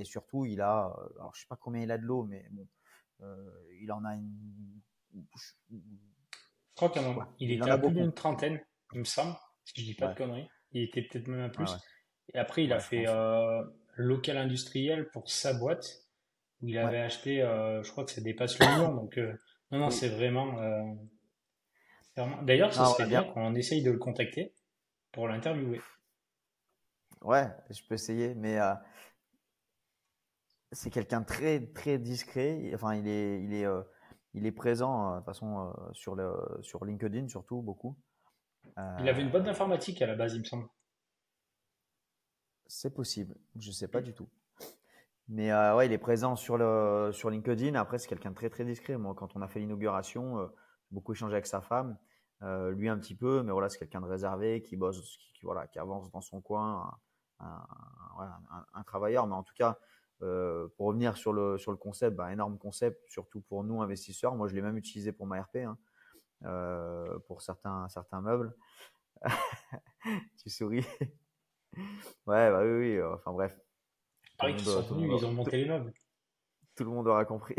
surtout, alors je sais pas combien il a de l'eau, mais bon, il en a Je crois qu'il il était en à a plus beaucoup. d'une trentaine, il me semble, si je dis pas de Ouais, conneries. Il était peut-être même à ouais, ouais, plus. Et après, il a ouais, je fait pense. local industriel pour sa boîte, où il Ouais, avait acheté, je crois que ça dépasse le million. Donc, non, non, oui. c'est vraiment. D'ailleurs, ce Non, serait ouais, bien. bien qu'on essaye de le contacter pour l'interviewer. Ouais, je peux essayer, mais c'est quelqu'un de très très discret. Enfin, il est présent de toute façon sur LinkedIn surtout beaucoup. Il avait une boîte Euh, d'informatique à la base, il me semble. c'est possible, je sais pas Hmm. du tout. Mais ouais, il est présent sur LinkedIn. Après, c'est quelqu'un de très très discret. Moi, quand on a fait l'inauguration, j'ai beaucoup échangé avec sa femme, lui un petit peu, mais voilà, c'est quelqu'un de réservé qui bosse, voilà, qui avance dans son coin, voilà, un travailleur. Mais en tout cas, pour revenir sur le concept, énorme concept, surtout pour nous investisseurs. Moi, je l'ai même utilisé pour ma RP, hein, pour certains meubles. Tu souris. Ouais, bah oui, oui. Enfin bref, tout le Pareil qu'ils sont monde, tout le venus, monde, ils ont monté les meubles. tout le monde aura compris.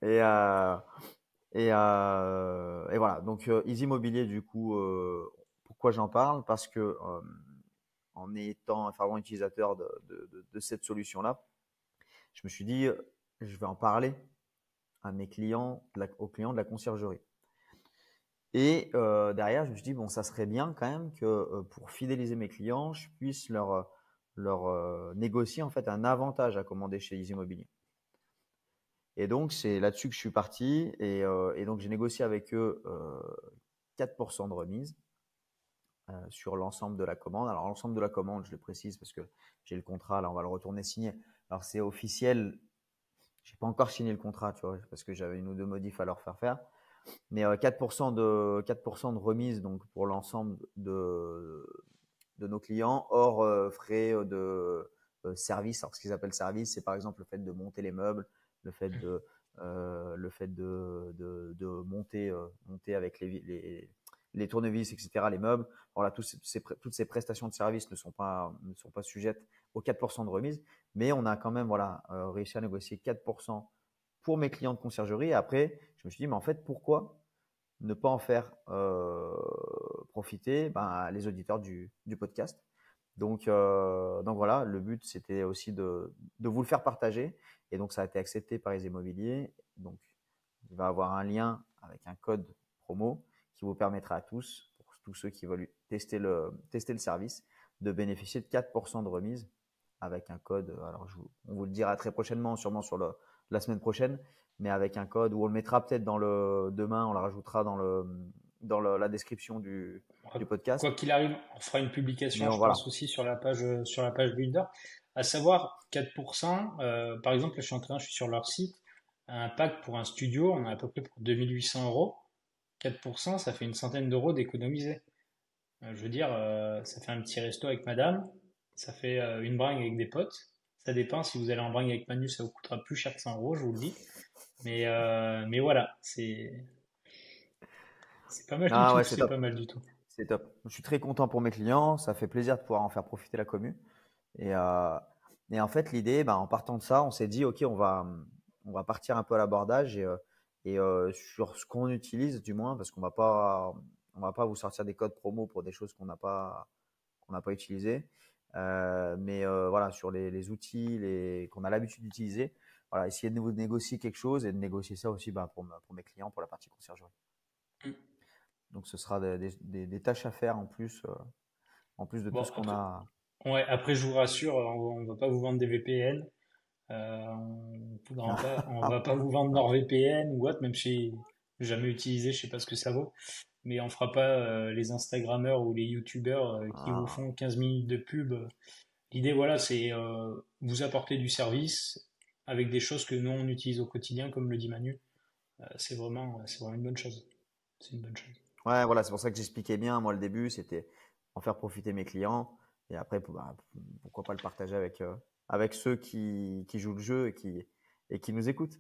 Et, euh, et voilà. Donc, Easy Immobilier, du coup, pourquoi j'en parle? Parce que en étant un fervent utilisateur de cette solution-là, je me suis dit, je vais en parler à mes clients, aux clients de la conciergerie. Et derrière, je me suis dit, bon, ça serait bien quand même que pour fidéliser mes clients, je puisse leur négocier en fait un avantage à commander chez Easy Immobilier. Et donc, c'est là-dessus que je suis parti. Et donc, j'ai négocié avec eux 4% de remise sur l'ensemble de la commande. Alors, l'ensemble de la commande, je le précise parce que j'ai le contrat. Là, on va le retourner signer. Alors, c'est officiel. Je n'ai pas encore signé le contrat, tu vois, parce que j'avais une ou deux modifs à leur faire. Mais 4% de remise donc pour l'ensemble de nos clients, hors frais de service. Alors, ce qu'ils appellent service, c'est par exemple le fait de monter les meubles, le fait de monter avec les tournevis, etc., les meubles. Voilà, toutes ces prestations de service ne sont pas sujettes aux 4% de remise, mais on a quand même réussi à négocier 4% pour mes clients de conciergerie. Et après, je me suis dit, mais en fait, pourquoi ne pas en faire profiter les auditeurs du podcast. Donc voilà, le but c'était aussi de vous le faire partager, et donc ça a été accepté par les immobiliers. Donc il va avoir un lien avec un code promo qui vous permettra à tous, pour tous ceux qui veulent tester le service, de bénéficier de 4% de remise avec un code. Alors on vous le dira très prochainement, sûrement sur la semaine prochaine, mais avec un code où on le mettra peut-être demain, on le rajoutera dans la description du podcast. Quoi qu'il arrive, on fera une publication, je Voilà. pense aussi sur la page Builder. À savoir 4%, par exemple, là, je suis sur leur site, un pack pour un studio, on a à peu près pour 2800 euros. 4%, ça fait une centaine d'euros d'économiser. Je veux dire, ça fait un petit resto avec madame, ça fait une bringue avec des potes. Ça dépend, si vous allez en bringue avec Manu, ça vous coûtera plus cher que 100 euros, je vous le dis. Mais voilà, c'est pas mal du tout, Ouais, c'est pas mal du tout. C'est top. Je suis très content pour mes clients. Ça fait plaisir de pouvoir en faire profiter la commune. Et en fait, l'idée, en partant de ça, on s'est dit, OK, on va partir un peu à l'abordage et sur ce qu'on utilise, du moins, parce qu'on va pas vous sortir des codes promo pour des choses qu'on n'a pas utilisées. Mais voilà, sur les outils qu'on a l'habitude d'utiliser, voilà, essayer de négocier quelque chose et de négocier ça aussi pour mes clients, pour la partie conciergerie. Donc, ce sera des tâches à faire en plus de Bon, tout ce qu'on a. Ouais, après, je vous rassure, on va pas vous vendre des VPN. On va pas vous vendre NordVPN ou autre, même si j'ai jamais utilisé, je sais pas ce que ça vaut. Mais on fera pas les Instagrammeurs ou les YouTubeurs qui vous font 15 minutes de pub. L'idée, voilà, c'est vous apporter du service avec des choses que nous on utilise au quotidien, comme le dit Manu. C'est vraiment une bonne chose. C'est une bonne chose. Ouais, voilà, c'est pour ça que j'expliquais bien. Moi, le début, c'était en faire profiter mes clients. Et après, pourquoi pas le partager avec ceux qui jouent le jeu et qui nous écoutent.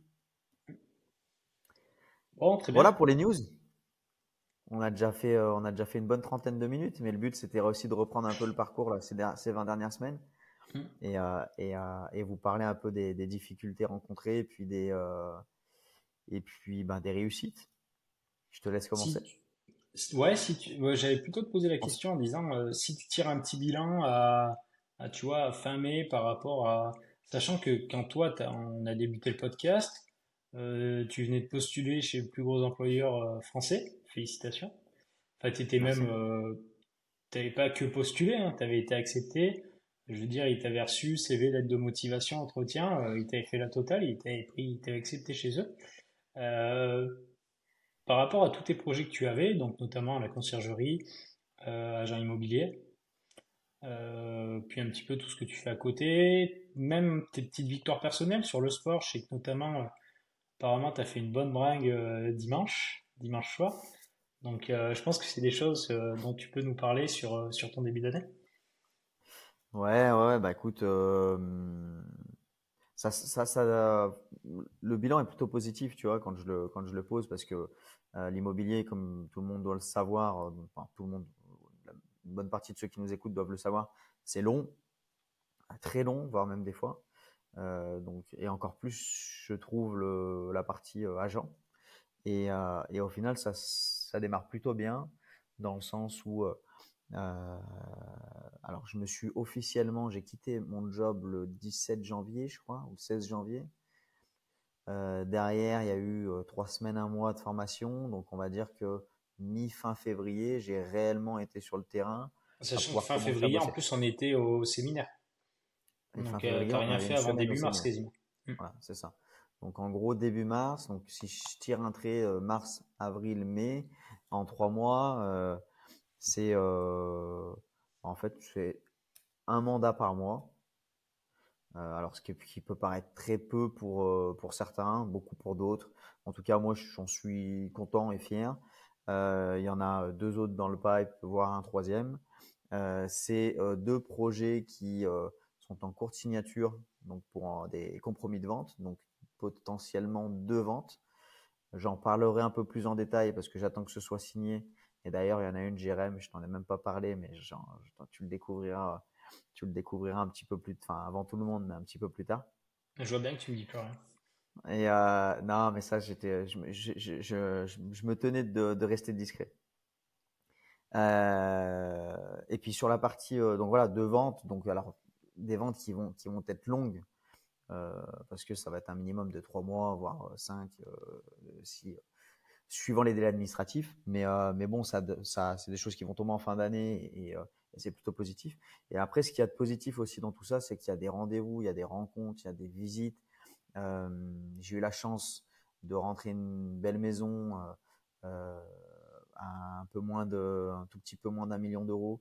Bon, très Voilà bien. pour les news. On a déjà fait une bonne trentaine de minutes, mais le but, c'était aussi de reprendre un peu le parcours là, ces 20 dernières semaines et vous parler un peu des difficultés rencontrées et puis des réussites. Je te laisse commencer. Ouais, j'avais plutôt te poser la question en disant si tu tires un petit bilan tu vois, à fin mai par rapport sachant que quand toi, on a débuté le podcast, tu venais de postuler chez le plus gros employeur français, félicitations. Enfin, Merci. t'avais pas que postulé, hein, t'avais été accepté. Je veux dire, ils t'avaient reçu, CV, lettre de motivation, entretien, ils t'avaient fait la totale, ils t'avaient accepté chez eux. Euh, Par rapport à tous tes projets que tu avais, donc notamment la conciergerie, agent immobilier, puis un petit peu tout ce que tu fais à côté, même tes petites victoires personnelles sur le sport, je sais que notamment, apparemment, tu as fait une bonne bringue dimanche soir. Donc je pense que c'est des choses dont tu peux nous parler sur ton début d'année. Ouais, écoute, le bilan est plutôt positif, tu vois, quand je le pose, parce que l'immobilier, comme tout le monde doit le savoir, enfin, tout le monde, une bonne partie de ceux qui nous écoutent doivent le savoir, c'est long, très long, voire même des fois. Donc, et encore plus, je trouve la partie agent. Et au final, ça démarre plutôt bien, dans le sens où alors je me suis j'ai quitté mon job le 17 janvier, je crois, ou le 16 janvier. Derrière, il y a eu 3 semaines, un mois de formation. Donc, on va dire que mi-fin février, j'ai réellement été sur le terrain à Sachant que pouvoir fin commencer à février, en bosser. plus, on était au séminaire. Et fin Donc février, t'as on rien avait fait une avant semaine au début mars séminaire. quasiment. Mm. Voilà, c'est ça. Donc en gros début mars. Donc si je tire un trait mars, avril, mai, en 3 mois, c'est en fait c'est un mandat par mois. Alors qui peut paraître très peu pour certains, beaucoup pour d'autres. En tout cas, moi, j'en suis content et fier. Il y en a 2 autres dans le pipe, voire un troisième. C'est 2 projets qui sont en cours de signature, donc pour des compromis de vente, donc potentiellement 2 ventes. J'en parlerai un peu plus en détail parce que j'attends que ce soit signé. Et d'ailleurs, il y en a une, Jérém, je t'en ai même pas parlé, mais tu le découvriras un petit peu plus, enfin avant tout le monde, mais un petit peu plus tard. Je vois bien que tu me dis plus rien. Et non, mais ça, je me tenais de rester discret. Et puis sur la partie, donc voilà, de ventes, donc alors des ventes qui vont être longues, parce que ça va être un minimum de 3 mois, voire 5, si suivant les délais administratifs. Mais bon, c'est des choses qui vont tomber en fin d'année et c'est plutôt positif. Et après, ce qu'il y a de positif aussi dans tout ça, c'est qu'il y a des rendez-vous, il y a des rencontres, il y a des visites. J'ai eu la chance de rentrer une belle maison à un tout petit peu moins d'1 million d'euros,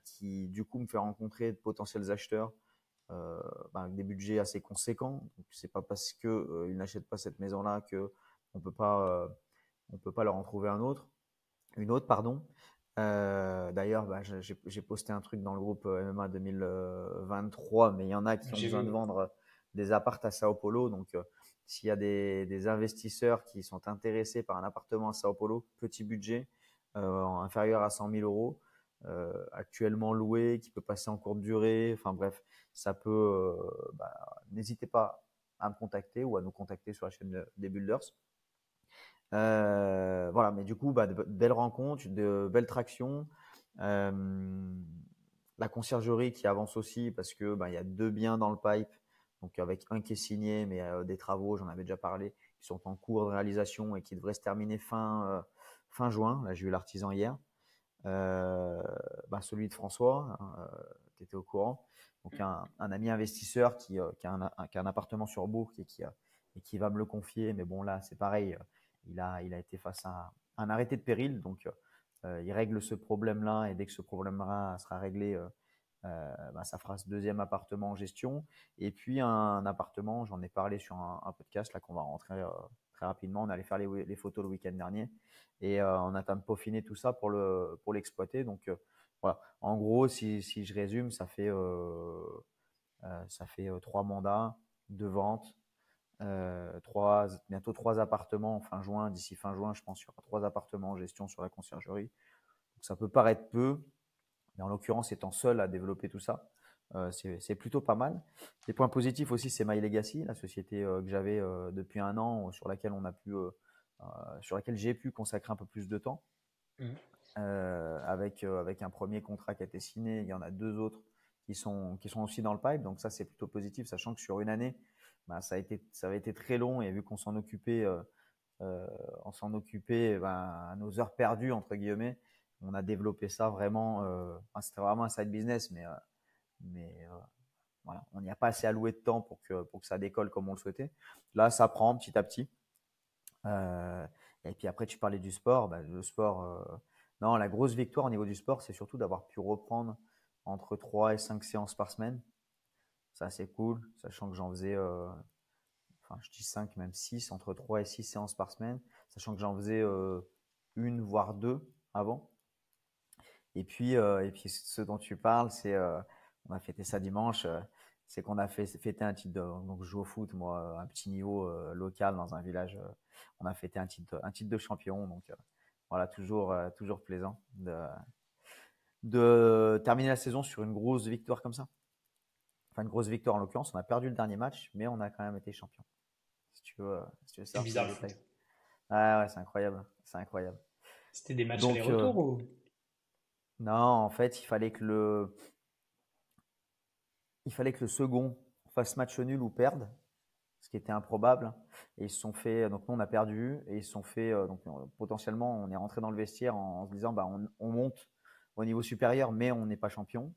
qui du coup me fait rencontrer de potentiels acheteurs avec des budgets assez conséquents. Donc c'est pas parce que ils n'achètent pas cette maison-là que on peut pas euh, on peut pas leur en trouver une autre pardon. D'ailleurs, j'ai posté un truc dans le groupe MMA 2023, mais il y en a qui ont J'ai besoin vu, de ouais. vendre des appartes à Sao Paulo. Donc, s'il y a des investisseurs qui sont intéressés par un appartement à Sao Paulo, petit budget, inférieur à 100 000 euros, actuellement loué, qui peut passer en courte durée, enfin bref, ça peut. N'hésitez pas à me contacter ou à nous contacter sur la chaîne des Builders. Voilà, mais du coup, de belles rencontres, de belles tractions. Euh, la conciergerie qui avance aussi parce que il y a 2 biens dans le pipe, donc avec un qui est signé, mais des travaux, j'en avais déjà parlé, qui sont en cours de réalisation et qui devraient se terminer fin juin. Là, j'ai eu l'artisan hier. Euh, Celui de François, hein, tu étais au courant. Donc un ami investisseur qui a un appartement sur Bourg et qui va me le confier. Mais bon, là, c'est pareil. Il a été face à un arrêté de péril. Donc, il règle ce problème-là. Et dès que ce problème-là sera réglé, ça fera ce deuxième appartement en gestion. Et puis, un appartement, j'en ai parlé sur un podcast là qu'on va rentrer très rapidement. On allait faire les photos le week-end dernier. Et on attend de peaufiner tout ça pour l'exploiter. Donc, voilà. En gros, si je résume, ça fait 3 mandats, 2 ventes, bientôt 3 appartements fin juin. D'ici fin juin, je pense qu'il y aura 3 appartements en gestion sur la conciergerie. Donc, ça peut paraître peu, mais en l'occurrence, étant seul à développer tout ça, c'est plutôt pas mal. Les points positifs aussi, c'est My Legacy, la société que j'avais depuis un an, sur laquelle j'ai pu consacrer un peu plus de temps. Mhm. Avec un premier contrat qui a été signé. Il y en a 2 autres qui sont aussi dans le pipe. Donc ça, c'est plutôt positif, sachant que sur une année, ça avait été très long et vu on s'en occupait à nos heures perdues, entre guillemets, on a développé ça vraiment. C'était vraiment un side business, mais voilà, on n'y a pas assez alloué de temps pour que ça décolle comme on le souhaitait. Là, ça prend petit à petit. Euh, et puis après, tu parlais du sport. Le sport, non, la grosse victoire au niveau du sport, c'est surtout d'avoir pu reprendre entre 3 et 5 séances par semaine. Ça, c'est cool, sachant que j'en faisais, enfin, je dis 5, même 6, entre 3 et 6 séances par semaine, sachant que j'en faisais une, voire 2 avant. Et puis ce dont tu parles, on a fêté ça dimanche. C'est qu'on a fêté un titre donc je joue au foot, moi, à un petit niveau local dans un village. On a fêté un titre de champion. Donc voilà, toujours plaisant de terminer la saison sur une grosse victoire comme ça. Enfin, une grosse victoire en l'occurrence. On a perdu le dernier match, mais on a quand même été champion. Si tu veux C'est savoir tous les bizarre le foot. détails. Ah ouais, c'est incroyable. C'est incroyable. C'était des matchs Donc, aller-retour ou? non, en fait, il fallait que le second fasse match nul ou perde, ce qui était improbable. Et ils se sont fait, donc nous on a perdu, et ils se sont fait, donc potentiellement on est rentré dans le vestiaire en se disant on monte au niveau supérieur, mais on n'est pas champion.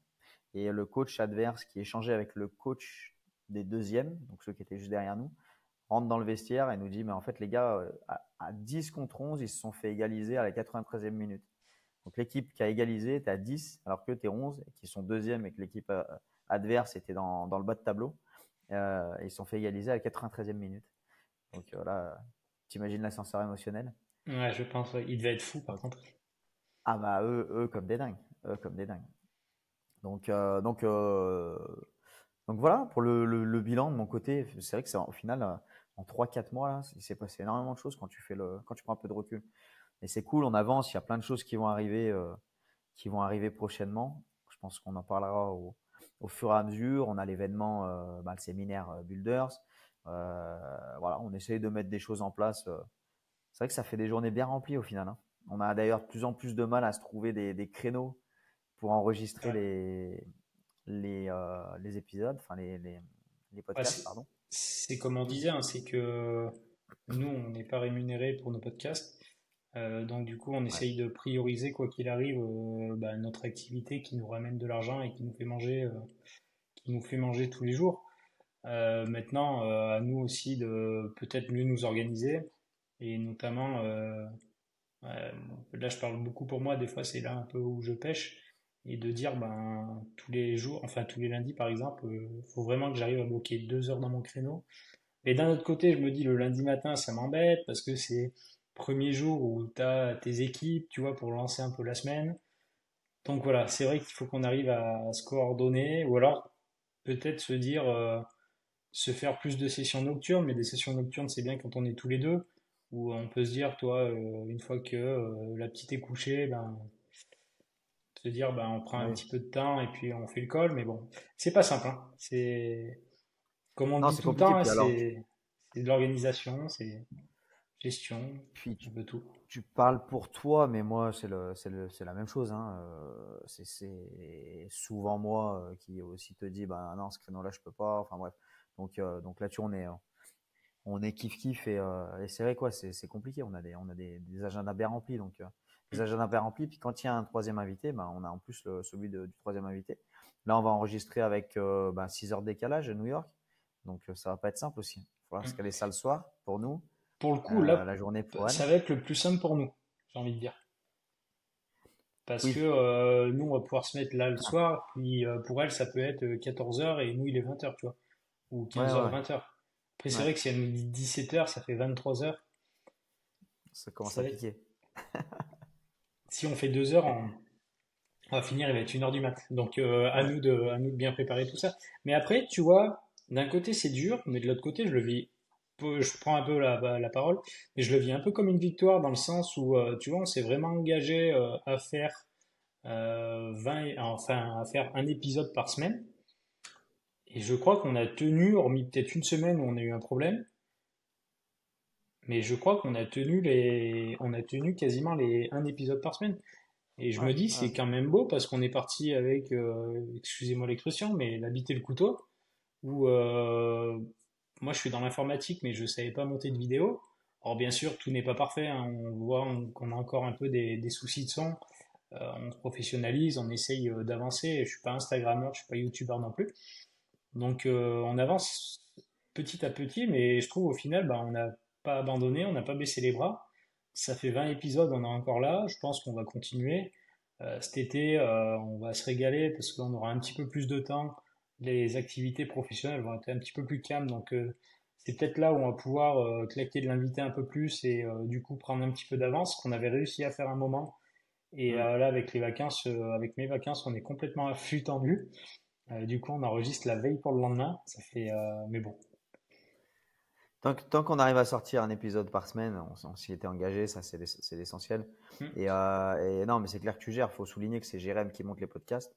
Et le coach adverse qui échangeait avec le coach des deuxièmes, donc ceux qui étaient juste derrière nous, rentre dans le vestiaire et nous dit, mais en fait, les gars, à 10 contre 11, ils se sont fait égaliser à la 93e minute. Donc, l'équipe qui a égalisé, tu es à 10, alors que tu es 11, et qui sont deuxième et que l'équipe adverse était dans le bas de tableau. Ils se sont fait égaliser à la 93e minute. Donc, là, t'imagines l'ascenseur émotionnel? Ouais, je pense, ouais. Il devait être fou par Donc, contre. ah bah, eux, comme des dingues. Eux, comme des dingues. Donc voilà, pour le bilan de mon côté, c'est vrai que c'est au final, en 3-4 mois, là, il s'est passé énormément de choses quand quand tu prends un peu de recul. Et c'est cool, on avance, il y a plein de choses qui vont arriver prochainement. Je pense qu'on en parlera au fur et à mesure. On a l'événement, le séminaire Builders. Voilà, on essaye de mettre des choses en place. C'est vrai que ça fait des journées bien remplies au final, hein. On a d'ailleurs de plus en plus de mal à se trouver des créneaux pour enregistrer Ouais. les épisodes, enfin les Ouais, podcasts, pardon. c'est comme on disait, hein, c'est que nous, on n'est pas rémunéré pour nos podcasts. Donc du coup, on Ouais. essaye de prioriser, quoi qu'il arrive, notre activité qui nous ramène de l'argent et qui nous fait manger tous les jours. Maintenant, à nous aussi de peut-être mieux nous organiser et notamment, là je parle beaucoup pour moi, des fois c'est là un peu où je pêche et de dire ben tous les jours, enfin tous les lundis par exemple, faut vraiment que j'arrive à bloquer 2 heures dans mon créneau. Et d'un autre côté, je me dis le lundi matin ça m'embête parce que c'est le premier jour où tu as tes équipes, tu vois, pour lancer un peu la semaine. Donc voilà, c'est vrai qu'il faut qu'on arrive à se coordonner ou alors peut-être se dire se faire plus de sessions nocturnes, mais des sessions nocturnes, c'est bien quand on est tous les deux, où on peut se dire, toi, une fois que la petite est couchée, ben, se dire, ben, on prend un Oui. petit peu de temps et puis on fait le call, mais bon, c'est pas simple, hein. C'est, comme on Non, dit c'est tout le compliqué. temps, hein, Puis alors, c'est de l'organisation, c'est gestion, puis un peu tout. tu parles pour toi, mais moi, c'est la même chose, hein. C'est souvent moi qui aussi te dis, bah non, ce créneau-là, je peux pas. Enfin bref. Donc là-dessus, on est kiff kiff et c'est vrai quoi, c'est compliqué. On a des agendas bien remplis, donc des agendas bien remplis. Puis quand il y a un troisième invité, ben on a en plus celui du troisième invité. Là, on va enregistrer avec 6 heures de décalage à New York, donc ça va pas être simple aussi. Il va falloir se caler ça le soir pour nous, Pour le coup, là, la journée pour elle. ça va être le plus simple pour nous, j'ai envie de dire. Parce que Oui, nous, on va pouvoir se mettre là le soir, puis pour elle, ça peut être 14 heures et nous, il est 20 heures, tu vois. Ou ouais, 15 heures ouais, 20 heures. Après, c'est ouais, vrai que si elle nous dit 17 heures, ça fait 23 heures. ça commence Ça à va être... piquer. Si on fait 2 heures, on va finir, il va être 1 heure du mat. Donc, Ouais, à nous de bien préparer tout ça. Mais après, tu vois, d'un côté, c'est dur, mais de l'autre côté, je le vis. Je prends un peu la parole, mais je le vis un peu comme une victoire dans le sens où, tu vois, on s'est vraiment engagé à faire 20, enfin, à faire un épisode par semaine. Et je crois qu'on a tenu, hormis peut-être une semaine où on a eu un problème, mais je crois on a tenu quasiment un épisode par semaine. Et je ouais, me dis, ouais. c'est quand même beau parce qu'on est parti avec, excusez-moi l'expression, mais la bite et le couteau, où moi je suis dans l'informatique, mais je savais pas monter de vidéo. Or, bien sûr, tout n'est pas parfait, hein. On voit qu'on a encore un peu des soucis de son. On se professionnalise, on essaye d'avancer. Je suis pas Instagrammeur, je suis pas YouTubeur non plus. Donc on avance petit à petit, mais je trouve au final, bah, on n'a pas abandonné, on n'a pas baissé les bras. Ça fait 20 épisodes, on est encore là. Je pense qu'on va continuer. Cet été, on va se régaler parce qu'on aura un petit peu plus de temps. Les activités professionnelles vont être un petit peu plus calmes, donc c'est peut-être là où on va pouvoir claquer de l'invité un peu plus et du coup prendre un petit peu d'avance, qu'on avait réussi à faire un moment. Et Mm. là, avec les vacances, avec mes vacances, on est complètement à flux tendu. Du coup, on enregistre la veille pour le lendemain. Ça fait, mais bon. Tant qu'on arrive à sortir un épisode par semaine, on s'y était engagé, ça c'est l'essentiel. Hmm. Et non, mais c'est clair que tu gères. Il faut souligner que c'est Jérém qui monte les podcasts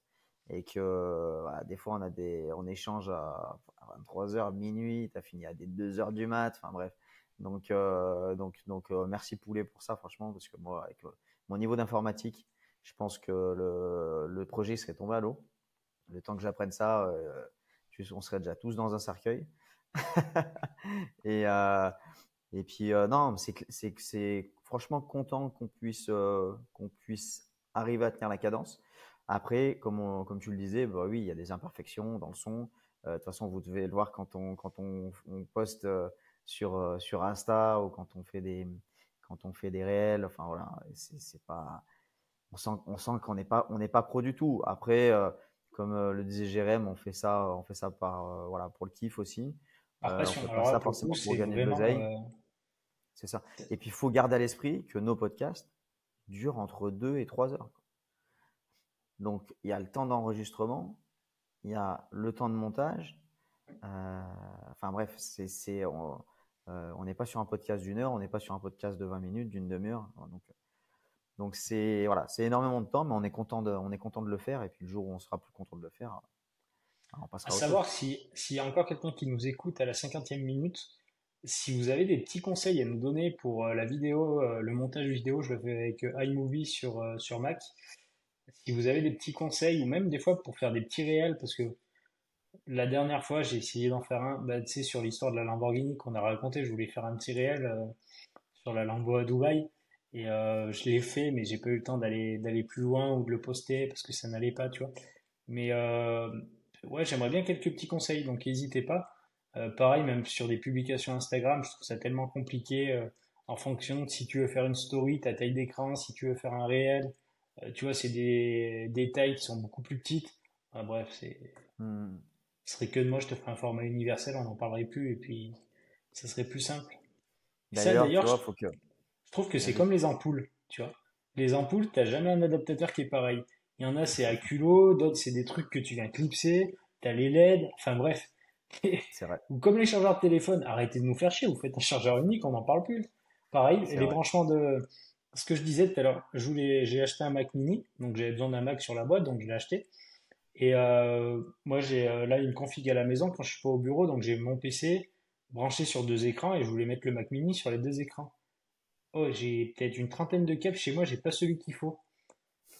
et que voilà, des fois on échange à 23 heures, minuit, tu as fini à des 2 heures du mat, enfin bref. Donc merci Poulet pour ça, franchement, parce que moi, avec mon niveau d'informatique, je pense que le projet serait tombé à l'eau. Le temps que j'apprenne ça, on serait déjà tous dans un cercueil. et, euh, et puis, non, c'est franchement content qu'on puisse arriver à tenir la cadence. Après, comme tu le disais, bah oui, il y a des imperfections dans le son. De toute façon, vous devez le voir quand on poste sur Insta ou quand on fait des réels. Enfin voilà, c'est pas, on sent on n'est pas pro du tout. Après, comme le disait Jérém, on fait ça par, voilà, pour le kiff aussi. Par On passion. fait pas Alors là, ça pour le coup, forcément pour c'est gagner de vraiment. l'oseille. C'est ça. Et puis, il faut garder à l'esprit que nos podcasts durent entre 2 et 3 heures. Donc, il y a le temps d'enregistrement, il y a le temps de montage. Enfin bref, on n'est pas sur un podcast d'une heure, on n'est pas sur un podcast de 20 minutes, d'une demi-heure. Donc c'est voilà, c'est énormément de temps, mais on est content de le faire. Et puis le jour où on sera plus content de le faire, on À passera à autre chose. savoir s'il y a encore quelqu'un qui nous écoute à la 50e minute, si vous avez des petits conseils à nous donner pour la vidéo, le montage vidéo, je le fais avec iMovie sur Mac. Si vous avez des petits conseils ou même des fois pour faire des petits réels, parce que la dernière fois j'ai essayé d'en faire un, bah, tu sais, sur l'histoire de la Lamborghini qu'on a raconté, je voulais faire un petit réel sur la Lambo à Dubaï et je l'ai fait, mais j'ai pas eu le temps d'aller plus loin ou de le poster parce que ça n'allait pas, tu vois. Mais ouais, j'aimerais bien quelques petits conseils, donc n'hésitez pas. Pareil, même sur des publications Instagram, je trouve ça tellement compliqué en fonction de si tu veux faire une story, ta taille d'écran, si tu veux faire un réel. Tu vois, c'est des tailles qui sont beaucoup plus petites. Enfin, bref, Hmm. ce serait que de moi, je te ferais un format universel, on n'en parlerait plus et puis ça serait plus simple. Et ça, D'ailleurs, tu d'ailleurs, vois, faut que. je trouve que c'est Vas-y. comme les ampoules, tu vois. Les ampoules, t'as jamais un adaptateur qui est pareil. Il y en a, c'est à culot, d'autres, c'est des trucs que tu viens clipser, t'as les LED, enfin bref. C'est vrai, Ou comme les chargeurs de téléphone, arrêtez de nous faire chier, vous faites un chargeur unique, on n'en parle plus. Pareil, c'est les vrai. branchements de. Ce que je disais tout à l'heure, j'ai acheté un Mac mini, donc j'avais besoin d'un Mac sur la boîte, donc je l'ai acheté. Et moi, j'ai là une config à la maison quand je suis pas au bureau, donc j'ai mon PC branché sur deux écrans et je voulais mettre le Mac mini sur les deux écrans. Oh, j'ai peut-être une trentaine de câbles chez moi, j'ai pas celui qu'il faut.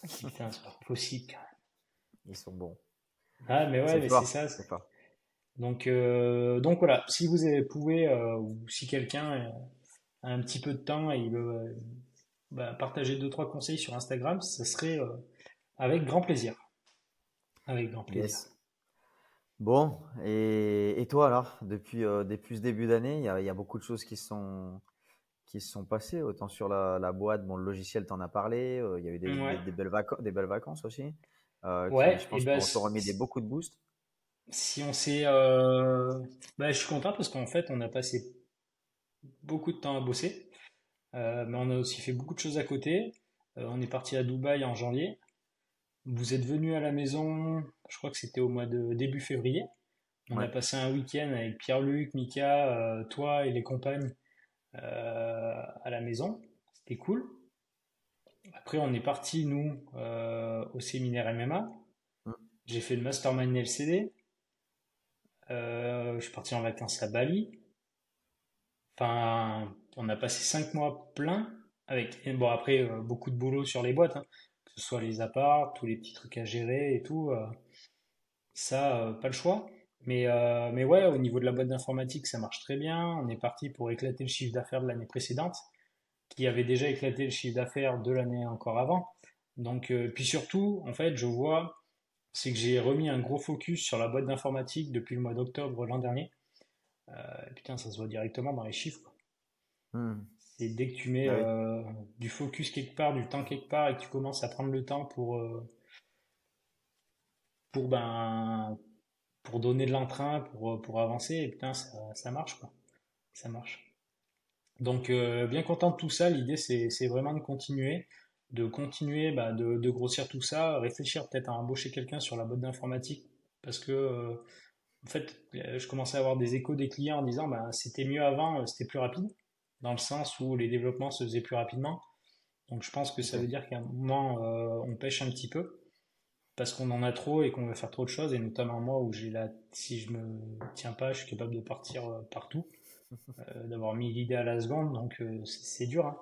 Je me dis, putain, c'est pas possible, quand même. Ils sont bons. Ah, mais ouais, C'est mais c'est fort, ça. c'est fort. Donc voilà, si vous pouvez, ou si quelqu'un a un petit peu de temps et il veut bah, partager deux, trois conseils sur Instagram, ça serait avec grand plaisir. Avec grand plaisir. Yes. Bon, et toi alors, depuis ce début d'année, il y a beaucoup de choses qui se sont passées, autant sur la boîte, bon, le logiciel, t'en as parlé, il y a eu Ouais, des belles vacances aussi, qui, ouais, je et pense, ben t'ont remis beaucoup de boost. si on s'est. Bah, je suis content parce qu'en fait, on a passé beaucoup de temps à bosser, mais on a aussi fait beaucoup de choses à côté. On est parti à Dubaï en janvier. Vous êtes venu à la maison, je crois que c'était au mois de début février. On a Ouais. passé un week-end avec Pierre-Luc, Mika, toi et les compagnes à la maison. C'était cool. Après, on est parti, nous, au séminaire MMA. Mm. J'ai fait le Mastermind LCD. Je suis parti en vacances à Bali. Enfin, on a passé 5 mois pleins avec, et bon, après, beaucoup de boulot sur les boîtes, hein, que ce soit les apparts, tous les petits trucs à gérer et tout. Ça, pas le choix. Mais ouais, au niveau de la boîte d'informatique, ça marche très bien. On est parti pour éclater le chiffre d'affaires de l'année précédente, qui avait déjà éclaté le chiffre d'affaires de l'année encore avant. Donc, puis surtout, en fait, je vois, c'est que j'ai remis un gros focus sur la boîte d'informatique depuis le mois d'octobre l'an dernier. Et putain, ça se voit directement dans les chiffres, quoi. Mm. C'est dès que tu mets Ah oui. du focus quelque part, du temps quelque part, et que tu commences à prendre le temps pour ben, pour donner de l'entrain, pour avancer, et putain, ça marche, quoi. Ça marche. Donc, bien content de tout ça. L'idée, c'est vraiment de continuer bah, de grossir tout ça, réfléchir peut-être à embaucher quelqu'un sur la boîte d'informatique, parce que, en fait, je commençais à avoir des échos des clients en disant, bah, c'était mieux avant, c'était plus rapide, dans le sens où les développements se faisaient plus rapidement. Donc, je pense que ça Ok. veut dire qu'à un moment, on pêche un petit peu parce qu'on en a trop et qu'on veut faire trop de choses, et notamment moi où si je me tiens pas, je suis capable de partir partout, d'avoir mis l'idée à la seconde, donc c'est dur, hein,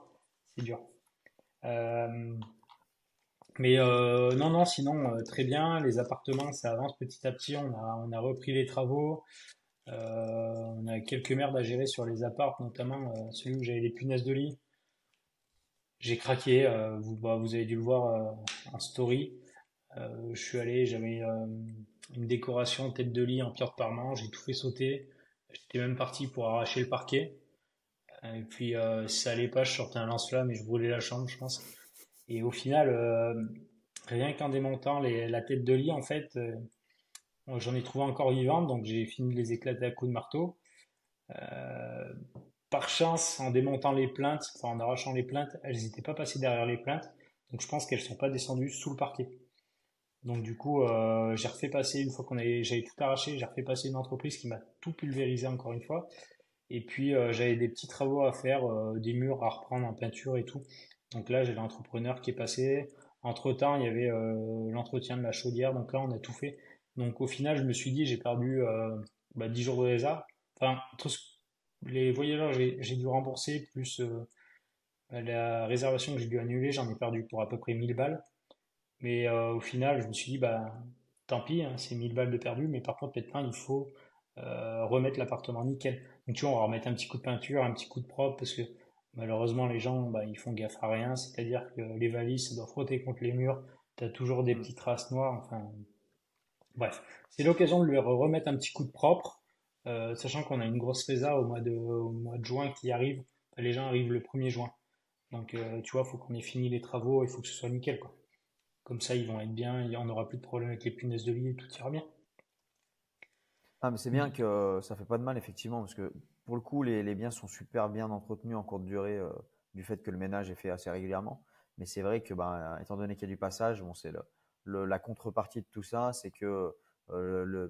c'est dur. Euh, mais non, non, sinon très bien, les appartements ça avance petit à petit, on a repris les travaux, on a quelques merdes à gérer sur les apparts, notamment celui où j'avais les punaises de lit. J'ai craqué, vous avez dû le voir en story. Je suis allé, j'avais une décoration tête de lit en pierre de parement, j'ai tout fait sauter. J'étais même parti pour arracher le parquet. Et puis, si ça allait pas, je sortais un lance-flamme et je brûlais la chambre, je pense. Et au final, rien qu'en démontant la tête de lit, en fait, moi, j'en ai trouvé encore vivantes, donc j'ai fini de les éclater à coups de marteau. Euh, Par chance, en démontant les plaintes, enfin en arrachant les plaintes, elles n'étaient pas passées derrière les plaintes, donc je pense qu'elles sont pas descendues sous le parquet. Donc du coup, j'ai refait passer, une fois j'avais tout arraché, j'ai refait passer une entreprise qui m'a tout pulvérisé encore une fois. Et puis j'avais des petits travaux à faire, des murs à reprendre en peinture et tout. Donc là, j'ai l'entrepreneur qui est passé. Entre-temps, il y avait l'entretien de la chaudière, donc là, on a tout fait. Donc au final, je me suis dit, j'ai perdu 10 jours de réserve. Enfin, les voyageurs, j'ai dû rembourser, plus la réservation que j'ai dû annuler, j'en ai perdu pour à peu près 1000 balles. Mais au final, je me suis dit, bah, tant pis, hein, c'est 1000 balles de perdu, mais par contre, maintenant, il faut remettre l'appartement nickel. Donc, tu vois, on va remettre un petit coup de peinture, un petit coup de propre, parce que malheureusement, les gens, bah, ils font gaffe à rien. C'est-à-dire que les valises, ça doit frotter contre les murs. Tu as toujours des Mm. petites traces noires. Enfin, bref. C'est l'occasion de lui remettre un petit coup de propre, sachant qu'on a une grosse résa au mois de juin qui arrive. Enfin, les gens arrivent le 1er juin. Donc, tu vois, il faut qu'on ait fini les travaux, il faut que ce soit nickel, quoi. Comme ça, ils vont être bien, on n'aura plus de problème avec les punaises de lit et tout ira bien. Ah, mais c'est bien que ça fait pas de mal, effectivement, parce que pour le coup, les biens sont super bien entretenus en courte durée du fait que le ménage est fait assez régulièrement. Mais c'est vrai que, ben, étant donné qu'il y a du passage, bon, c'est la contrepartie de tout ça, c'est que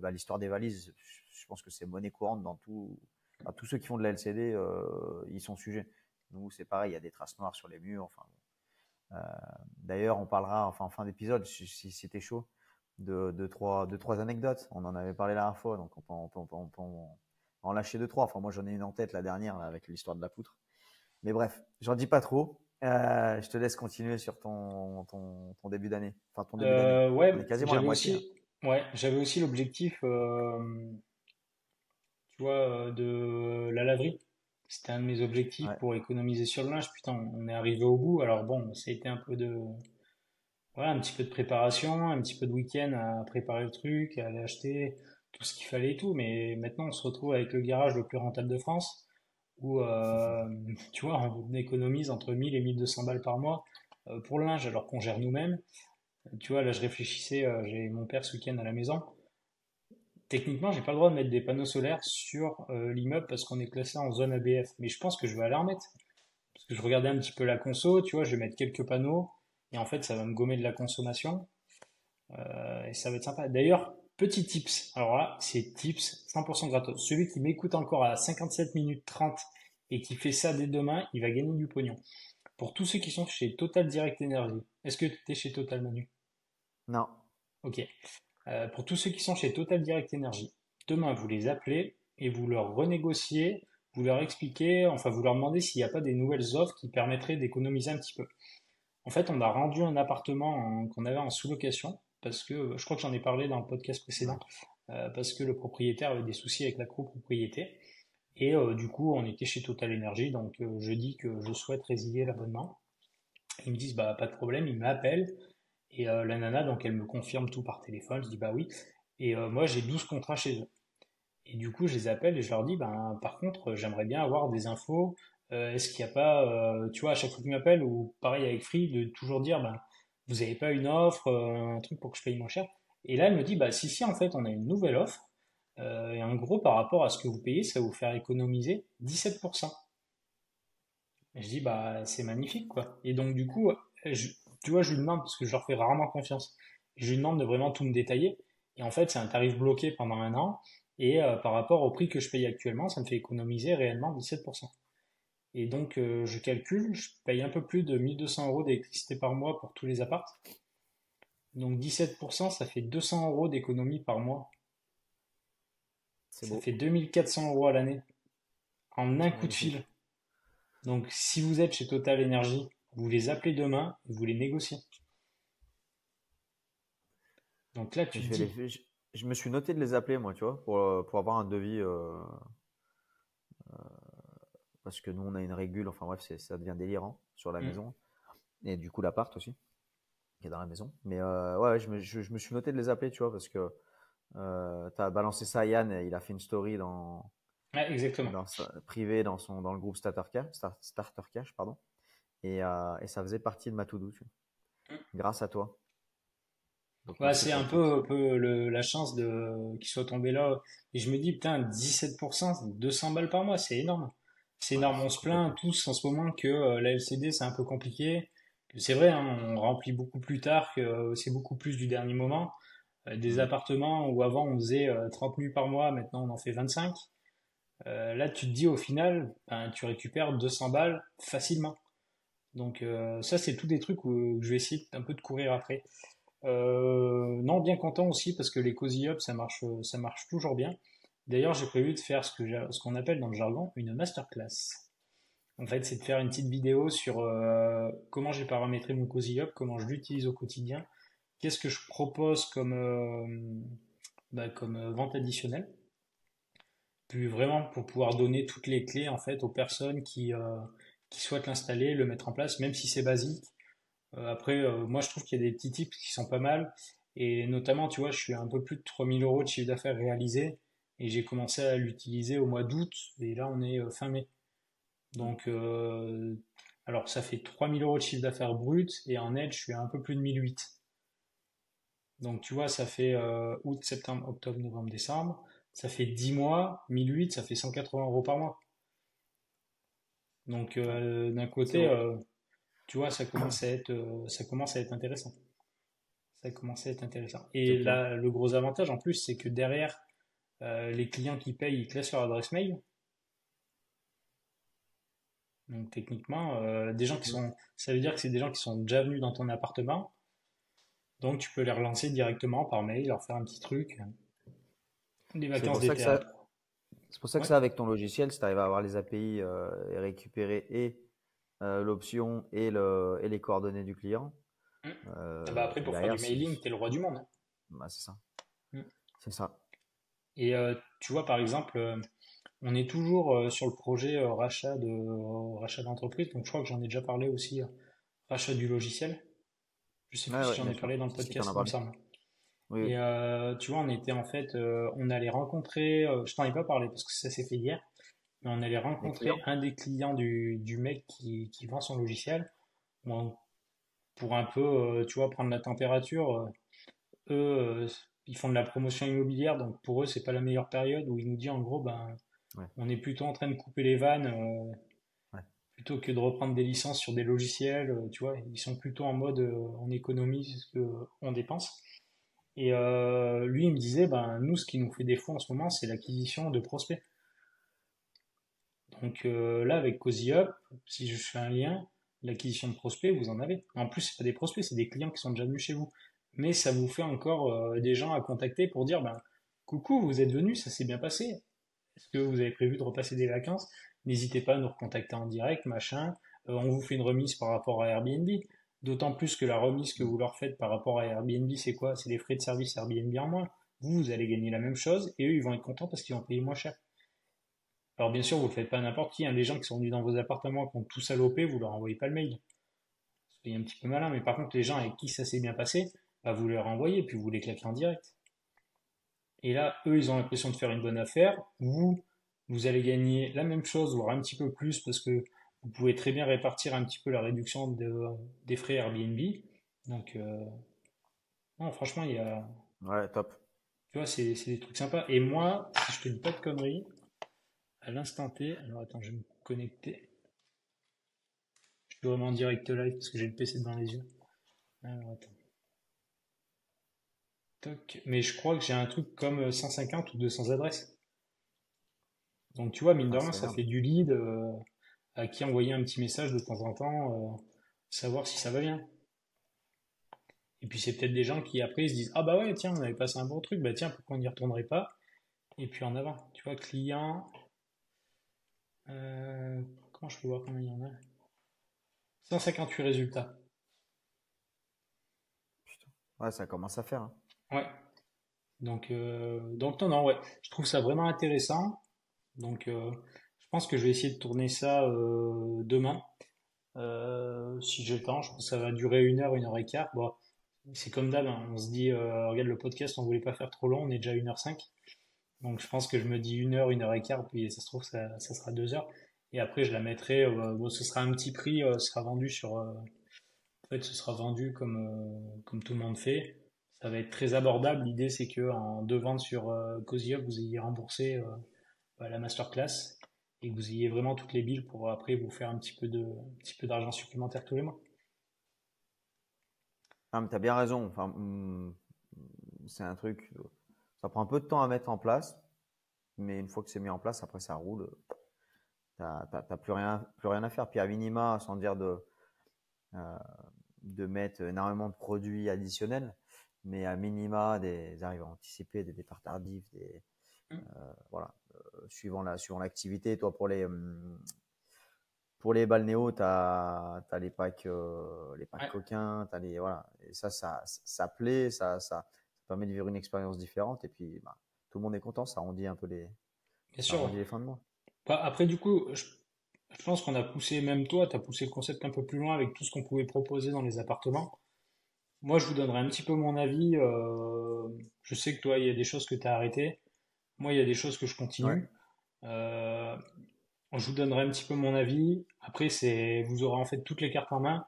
l'histoire des valises, je pense que c'est monnaie courante dans tout. Enfin, tous ceux qui font de la LCD, ils sont sujets. Nous, c'est pareil, il y a des traces noires sur les murs. Enfin, bon. D'ailleurs, on parlera, enfin, en fin d'épisode, si c'était chaud, de trois anecdotes. On en avait parlé la dernière fois, donc on peut en lâcher deux, trois. Enfin, moi, j'en ai une en tête, la dernière, là, avec l'histoire de la poutre. Mais bref, j'en dis pas trop. Je te laisse continuer sur ton début d'année. Enfin, ton début d'année. Ouais, On est quasiment à la moitié, hein. j'avais aussi l'objectif, tu vois, de la laverie. C'était un de mes objectifs Ouais. pour économiser sur le linge. Putain, on est arrivé au bout. Alors bon, ça a été voilà, un petit peu de préparation, un petit peu de week-end à préparer le truc, à aller acheter tout ce qu'il fallait et tout. Mais maintenant, on se retrouve avec le garage le plus rentable de France, où, tu vois, on économise entre 1000 et 1200 balles par mois pour le linge, alors qu'on gère nous-mêmes. Tu vois, là, je réfléchissais, j'ai mon père ce week-end à la maison. Techniquement, j'ai pas le droit de mettre des panneaux solaires sur l'immeuble parce qu'on est classé en zone ABF. Mais je pense que je vais aller en mettre. Parce que je regardais un petit peu la conso, tu vois, je vais mettre quelques panneaux. Et en fait, ça va me gommer de la consommation. Et ça va être sympa. D'ailleurs, petit tips. Alors là, c'est tips 100% gratos. Celui qui m'écoute encore à 57 minutes 30 et qui fait ça dès demain, il va gagner du pognon. Pour tous ceux qui sont chez Total Direct Energy. Est-ce que tu es chez Total, Manu? Non. Ok. Pour tous ceux qui sont chez Total Direct Energy, demain vous les appelez et vous leur renégociez, vous leur expliquez, enfin vous leur demandez s'il n'y a pas des nouvelles offres qui permettraient d'économiser un petit peu. En fait, on a rendu un appartement qu'on avait en sous-location parce que je crois que j'en ai parlé dans le podcast précédent, parce que le propriétaire avait des soucis avec la copropriété. Et du coup, on était chez Total Energy, donc je dis que je souhaite résilier l'abonnement. Ils me disent bah pas de problème, ils m'appellent et la nana donc elle me confirme tout par téléphone. Je dis bah oui. Et moi j'ai 12 contrats chez eux. Et du coup je les appelle et je leur dis ben par contre j'aimerais bien avoir des infos. Est-ce qu'il n'y a pas, tu vois, à chaque fois qu'ils m'appellent ou pareil avec Free de toujours dire ben vous n'avez pas une offre, un truc pour que je paye moins cher. Et là elle me dit bah si en fait on a une nouvelle offre. Et en gros, par rapport à ce que vous payez, ça va vous faire économiser 17%. Et je dis, bah, c'est magnifique, quoi. Et donc, du coup, tu vois, je lui demande, parce que je leur fais rarement confiance, je lui demande de vraiment tout me détailler. Et en fait, c'est un tarif bloqué pendant un an. Et par rapport au prix que je paye actuellement, ça me fait économiser réellement 17%. Et donc, je calcule, je paye un peu plus de 1200 euros d'électricité par mois pour tous les apparts. Donc, 17%, ça fait 200 euros d'économie par mois. C'est Ça beau. fait 2400 euros à l'année en un C'est coup de magnifique. fil. Donc, si vous êtes chez Total Energy, vous les appelez demain et vous les négociez. Donc là, tu Mais te dis, je me suis noté de les appeler, moi, tu vois, pour avoir un devis. Parce que nous, on a une régule. Enfin bref, ça devient délirant sur la hmm, maison. Et du coup, l'appart aussi, qui est dans la maison. Mais ouais, je me suis noté de les appeler, tu vois, parce que tu as balancé ça à Yann, et il a fait une story Ouais, exactement. Privé dans le groupe Starter Cash, pardon. Et ça faisait partie de ma to-do, tu vois, grâce à toi. Donc Bah, merci c'est pour le tips. un peu la chance qu'il soit tombé là. Et je me dis, putain, 17%, 200 balles par mois, c'est énorme. C'est Ouais, énorme. On c'est se plaint complètement. tous en ce moment que la LCD, c'est un peu compliqué. C'est vrai, hein, on remplit beaucoup plus tard, que c'est beaucoup plus du dernier moment. Des Mhm. appartements où avant on faisait 30 nuits par mois, maintenant on en fait 25. Là, tu te dis au final, ben, tu récupères 200 balles facilement. Donc ça, c'est tous des trucs où je vais essayer un peu de courir après. Non, bien content aussi parce que les Cozy Up, ça marche toujours bien. D'ailleurs, j'ai prévu de faire ce qu'on appelle dans le jargon une masterclass. En fait, c'est de faire une petite vidéo sur comment j'ai paramétré mon Cozy Up, comment je l'utilise au quotidien, qu'est-ce que je propose comme vente additionnelle, puis vraiment pour pouvoir donner toutes les clés en fait aux personnes qui souhaitent l'installer, le mettre en place, même si c'est basique. Après, moi, je trouve qu'il y a des petits tips qui sont pas mal. Et notamment, tu vois, je suis à un peu plus de 3 000 € de chiffre d'affaires réalisé. Et j'ai commencé à l'utiliser au mois d'août. Et là, on est fin mai. Donc, alors, ça fait 3 000 € de chiffre d'affaires brut. Et en net, je suis à un peu plus de 1 800. Donc, tu vois, ça fait août, septembre, octobre, novembre, décembre. Ça fait 10 mois. 1 800, ça fait 180 € par mois. Donc, Ouais, d'un c'est côté, beau. tu vois, ça commence à être intéressant. Ça commençait à être intéressant. C'est Et clair. là, le gros avantage en plus, c'est que derrière, les clients qui payent, ils te laissent leur adresse mail. Donc techniquement, Mhm. ça veut dire que c'est des gens qui sont déjà venus dans ton appartement. Donc tu peux les relancer directement par mail, leur faire un petit truc, des C'est vacances pour ça que d'été ça, à... c'est pour ça que Ouais. ça, avec ton logiciel, si tu arrives à avoir les API et récupérer l'option et les coordonnées du client, Mm. Ah bah après, pour faire du derrière, mailing, t'es le roi du monde, hein. bah, c'est ça. Mm. C'est ça. Et tu vois, par exemple, on est toujours sur le projet rachat d'entreprise. Donc je crois que j'en ai déjà parlé aussi, rachat du logiciel. Je sais plus Ouais, si ouais, j'en bien ai sûr. parlé dans le Si, t'en as podcast, il me parlé. semble. Oui, Et oui. tu vois, on était en fait, on allait rencontrer, je t'en ai pas parlé parce que ça s'est fait hier, mais on allait Les rencontrer clients? un des clients du mec qui vend son logiciel. Bon, pour un peu, tu vois, prendre la température. Eux, ils font de la promotion immobilière, donc pour eux, c'est pas la meilleure période où il nous dit en gros, ben, Ouais, on est plutôt en train de couper les vannes, ouais. plutôt que de reprendre des licences sur des logiciels, tu vois, ils sont plutôt en mode, on économise ce qu'on dépense. Et lui, il me disait, ben, nous, ce qui nous fait défaut en ce moment, c'est l'acquisition de prospects. Donc là, avec Cozy Up, si je fais un lien, l'acquisition de prospects, vous en avez. En plus, c'est pas des prospects, c'est des clients qui sont déjà venus chez vous. Mais ça vous fait encore des gens à contacter pour dire, ben, coucou, vous êtes venus, ça s'est bien passé. Est-ce que vous avez prévu de repasser des vacances? N'hésitez pas à nous recontacter en direct, machin. On vous fait une remise par rapport à Airbnb. D'autant plus que la remise que Mm. vous leur faites par rapport à Airbnb, c'est quoi? C'est les frais de service Airbnb en moins. Vous allez gagner la même chose et eux, ils vont être contents parce qu'ils vont payer moins cher. Alors bien sûr, vous ne le faites pas à n'importe qui, hein. Les gens qui sont venus dans vos appartements, qui ont tout salopé, vous leur envoyez pas le mail. Soyez un petit peu malin, mais par contre, les gens avec qui ça s'est bien passé, bah, vous leur envoyez, puis vous les claquez en direct. Et là, eux, ils ont l'impression de faire une bonne affaire. Vous allez gagner la même chose, voire un petit peu plus, parce que vous pouvez très bien répartir un petit peu la réduction des frais Airbnb. Donc, non, franchement, Ouais, top. tu vois, c'est des trucs sympas. Et moi, si je te dis pas de conneries, à l'instant T, alors attends, je vais me connecter. Je suis vraiment en direct live parce que j'ai le PC devant les yeux. Alors attends. Toc. Mais je crois que j'ai un truc comme 150 ou 200 adresses. Donc tu vois, mine de Ah, rien, c'est ça énorme. fait du lead à qui envoyer un petit message de temps en temps, savoir si ça va bien. Et puis c'est peut-être des gens qui après se disent ah bah ouais tiens on avait passé un bon truc, bah tiens pourquoi on n'y retournerait pas? Et puis en avant. Tu vois, client, euh, comment je peux voir combien il y en a? 158 résultats. Putain. Ouais, ça commence à faire, hein. Ouais. Donc non, non, ouais. Je trouve ça vraiment intéressant. Donc je pense que je vais essayer de tourner ça demain. Si j'ai le temps, je pense que ça va durer 1 heure et quart. Bon, c'est comme d'hab, hein. On se dit, regarde le podcast, on voulait pas faire trop long, on est déjà à 1 h 05. Donc je pense que je me dis 1 heure et quart, puis ça se trouve, ça sera 2 heures. Et après, je la mettrai, bon, ce sera un petit prix, ce sera vendu en fait, ce sera vendu comme tout le monde fait. Ça va être très abordable. L'idée, c'est que en deux ventes sur Cozy Up, vous ayez remboursé la masterclass et que vous ayez vraiment toutes les billes pour après vous faire un petit peu d'argent supplémentaire tous les mois. Ah, mais t'as bien raison. Enfin, c'est un truc, ça prend un peu de temps à mettre en place, mais une fois que c'est mis en place, après ça roule. T'as plus rien à faire. Puis à minima, sans dire euh, de mettre énormément de produits additionnels, mais à minima des arrivées anticipées, des départs tardifs, voilà, suivant l'activité. Toi, pour les balnéos, t'as les packs Ouais, coquins, voilà. Et ça plaît, ça permet de vivre une expérience différente. Et puis, bah, tout le monde est content. bien Ça sûr. arrondit les fins de mois. Bah, après, du coup, je pense qu'on a poussé, même toi, tu as poussé le concept un peu plus loin avec tout ce qu'on pouvait proposer dans les appartements. Moi, je vous donnerai un petit peu mon avis. Je sais que toi, il y a des choses que tu as arrêtées. Moi, il y a des choses que je Ouais. continue. Euh, je vous donnerai un petit peu mon avis. Après, vous aurez en fait toutes les cartes en main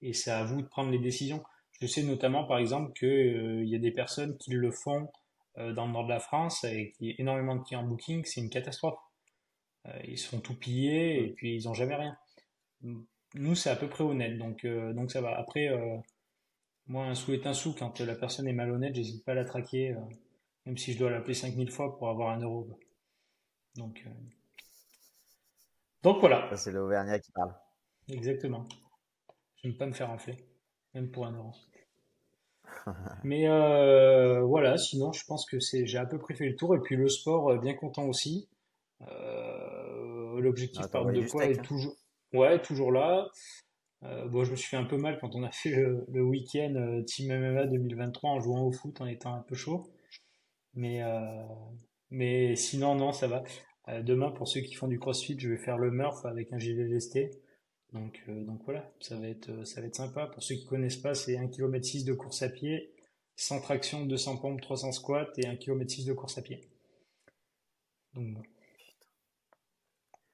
et c'est à vous de prendre les décisions. Je sais notamment, par exemple, que, il y a des personnes qui le font dans le nord de la France et qui y a énormément de clients booking. C'est une catastrophe. Ils se font tout piller Mm. et puis ils ont jamais rien. Nous, c'est à peu près honnête, donc ça va. Après, moi, un sou est un sou. Quand la personne est malhonnête, j'hésite pas à la traquer, même si je dois l'appeler 5000 fois pour avoir 1 euro. Donc, euh, donc Ça, voilà, c'est l'Auvergnat qui parle. exactement. J'aime pas me faire enfler, même pour 1 euro. Mais voilà, sinon, je pense que j'ai à peu près fait le tour. Et puis le sport, bien content aussi. Ah, L'objectif t'as perte envoyé de du poids steak, est hein. toujours, ouais, toujours là. Bon, je me suis fait un peu mal quand on a fait le week-end Team MMA 2023 en jouant au foot en étant un peu chaud. Mais, euh, mais sinon, non, ça va. Demain, pour ceux qui font du CrossFit, je vais faire le Murph avec un gilet lesté. Donc voilà, ça va être sympa. Pour ceux qui connaissent pas, c'est 1,6 km de course à pied, 100 tractions, 200 pompes, 300 squats et 1,6 km de course à pied. Donc bon,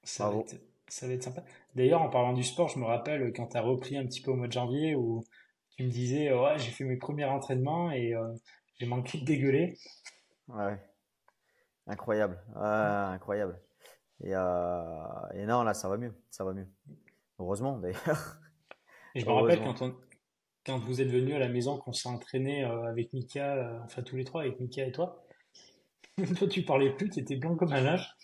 ça va Bravo. être, ça va être sympa. D'ailleurs, en parlant du sport, je me rappelle quand tu as repris un petit peu au mois de janvier où tu me disais, ouais, j'ai fait mes premiers entraînements et j'ai manqué de dégueuler. Ouais, incroyable. Incroyable. Et non, là, ça va mieux. Ça va mieux. Heureusement, d'ailleurs. Et je me rappelle Heureusement. quand vous êtes venu à la maison, qu'on s'est entraîné avec Mika, enfin tous les trois, avec Mika et toi. Toi, tu parlais plus, tu étais blanc comme un âge.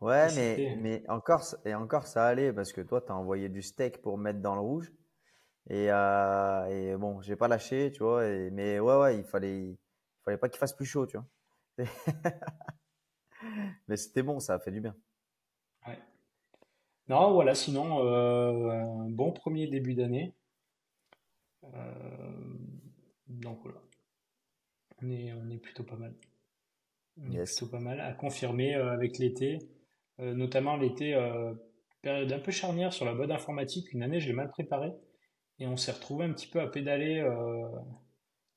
Et Ouais, c'était. encore, ça allait parce que toi, t'as envoyé du steak pour mettre dans le rouge. Et bon, j'ai pas lâché, tu vois. Mais ouais, il fallait pas qu'il fasse plus chaud, tu vois. Mais c'était bon, ça a fait du bien. Ouais. Non, voilà, sinon, un bon premier début d'année. Euh, donc voilà, on est plutôt pas mal. On est Yes. plutôt pas mal à confirmer avec l'été, notamment l'été, période un peu charnière sur la boîte informatique. Une année, je l'ai mal préparé et on s'est retrouvé un petit peu à pédaler,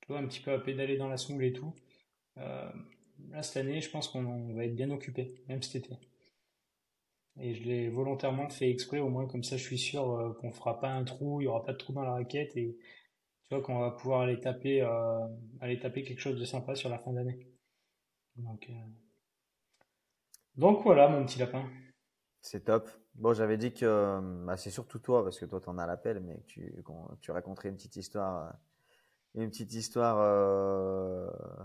tu vois, un petit peu à pédaler dans la semoule et tout. Euh, Là, cette année, je pense qu'on va être bien occupé, même cet été. Et je l'ai volontairement fait exprès, au moins comme ça, je suis sûr qu'on fera pas un trou, il y aura pas de trou dans la raquette et tu vois qu'on va pouvoir aller taper quelque chose de sympa sur la fin d'année. Donc, euh, donc voilà, mon petit lapin. C'est top. Bon, j'avais dit que bah, c'est surtout toi, parce que toi, t'en as l'appel, mais que tu raconterais une petite histoire